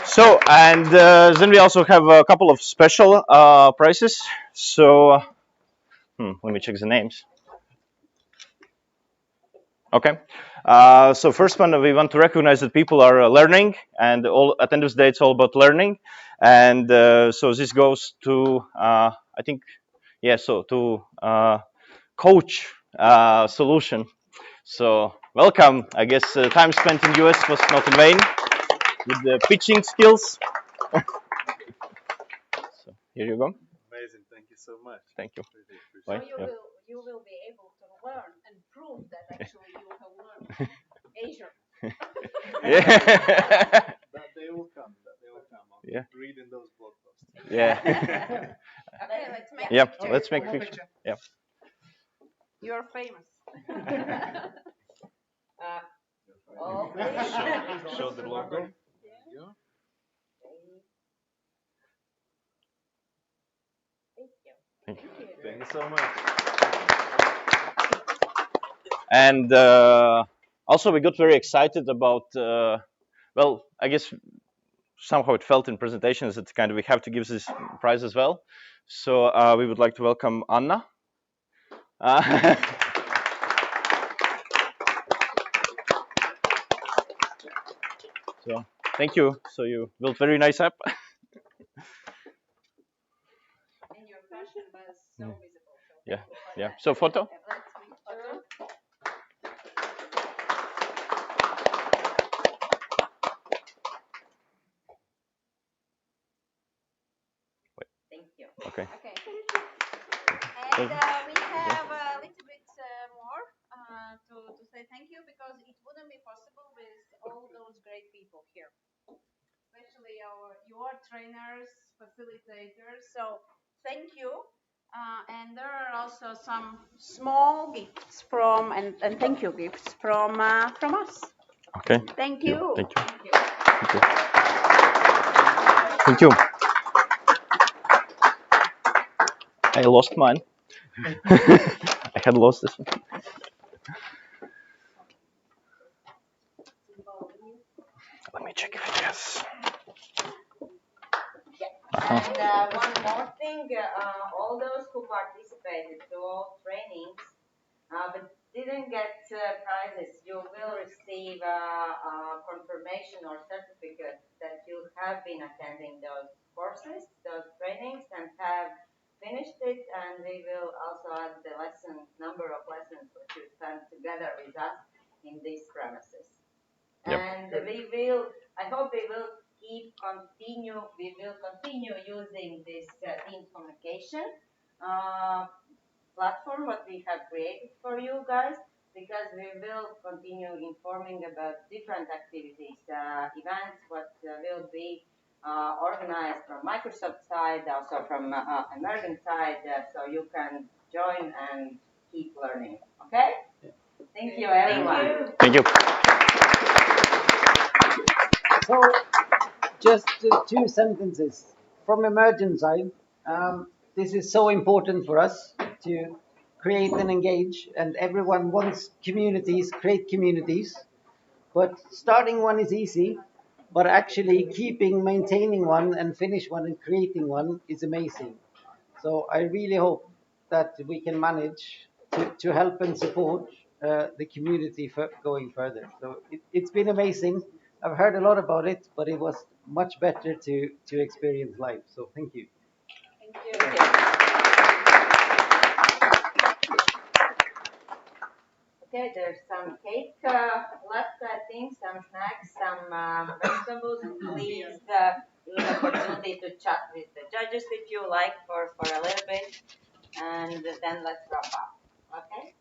So, and then we also have a couple of special prizes. So, let me check the names. Okay. So first one, we want to recognize that people are learning, and at the end of the day, it's all about learning. And so this goes to, I think, yeah, so to coach solution. So welcome. I guess time spent in US was not in vain with the pitching skills. So here you go. Amazing. Thank you so much. Thank you. So you will be able to learn and prove that actually you have learned Asia. That they will come. I'll Yeah. reading those blog posts. Yeah. Okay, let's make Yep. picture. Let's make picture. Yep. You're famous. Show the logo. Yeah. Thank you. Thank you so much. And also we got very excited about, well, I guess somehow it felt in presentations that kind of we have to give this prize as well. So we would like to welcome Anna. So thank you. So you built very nice app. And your passion was so visible. So Yeah, thank you for yeah. that. So photo. Let's meet photo. Thank you. Okay. Okay. And we have a little bit more to say thank you because it wouldn't be possible with all those great people here, especially your trainers, facilitators. So thank you. And there are also some small gifts from and thank you gifts from us. Okay. Thank you. Thank you. Thank you. Thank you. Thank you. I lost mine. I had lost this one. Let me check if it has. And one more thing, all those who participated to all trainings but didn't get prizes, you will receive a confirmation or certificate that you have been attending those courses, those trainings, and have finished it. And we will also add the number of lessons that you spent together with us in these premises. Yep. And I hope we will continue using this team communication platform what we have created for you guys, because we will continue informing about different activities, events what will be organized from Microsoft side, also from American side, so you can join and keep learning. Okay? Thank you, everyone. Thank you. So, just two sentences. From Emergent side, this is so important for us to create and engage, and everyone wants communities, create communities. But starting one is easy, but actually keeping, maintaining one, and finish one and creating one is amazing. So I really hope that we can manage to help and support the community for going further. So it's been amazing. I've heard a lot about it, but it was much better to experience live. So thank you. Thank you. Okay, there's some cake left, I think, some snacks, some vegetables. Please use the opportunity to chat with the judges if you like for a little bit, and then let's wrap up. Okay?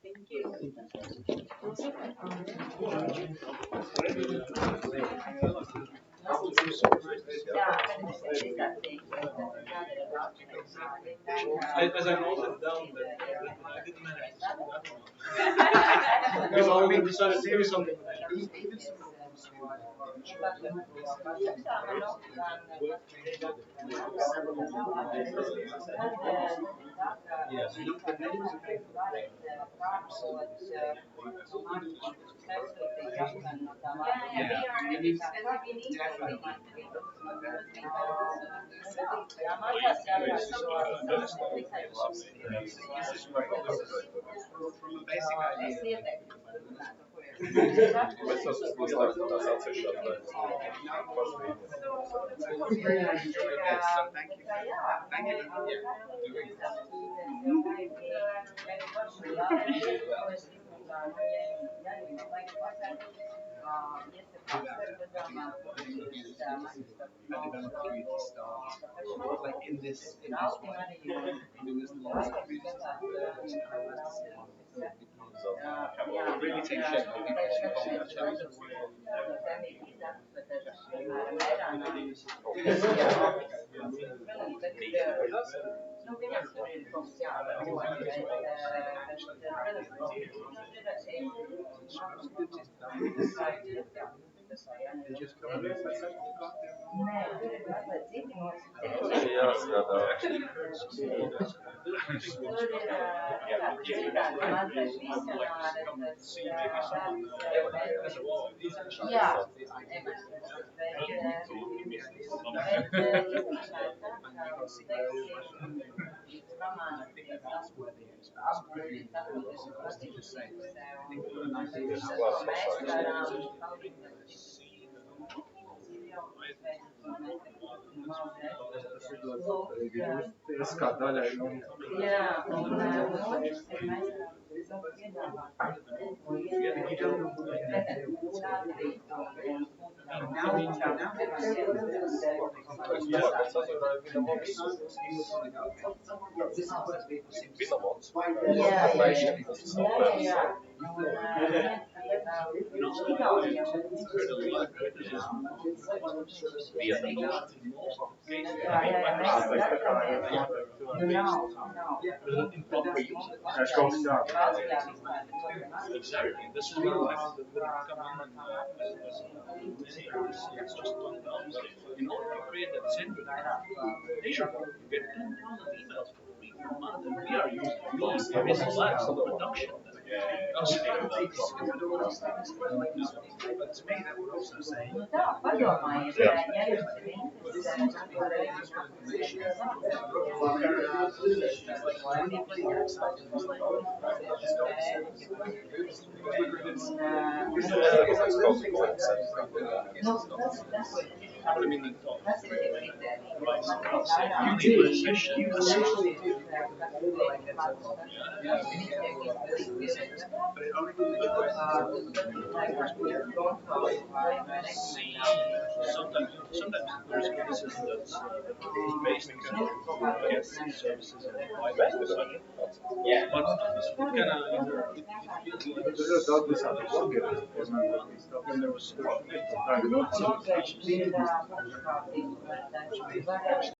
Thank you. As I noted down that I didn't manage because I decided to do something. Like in this really take shape.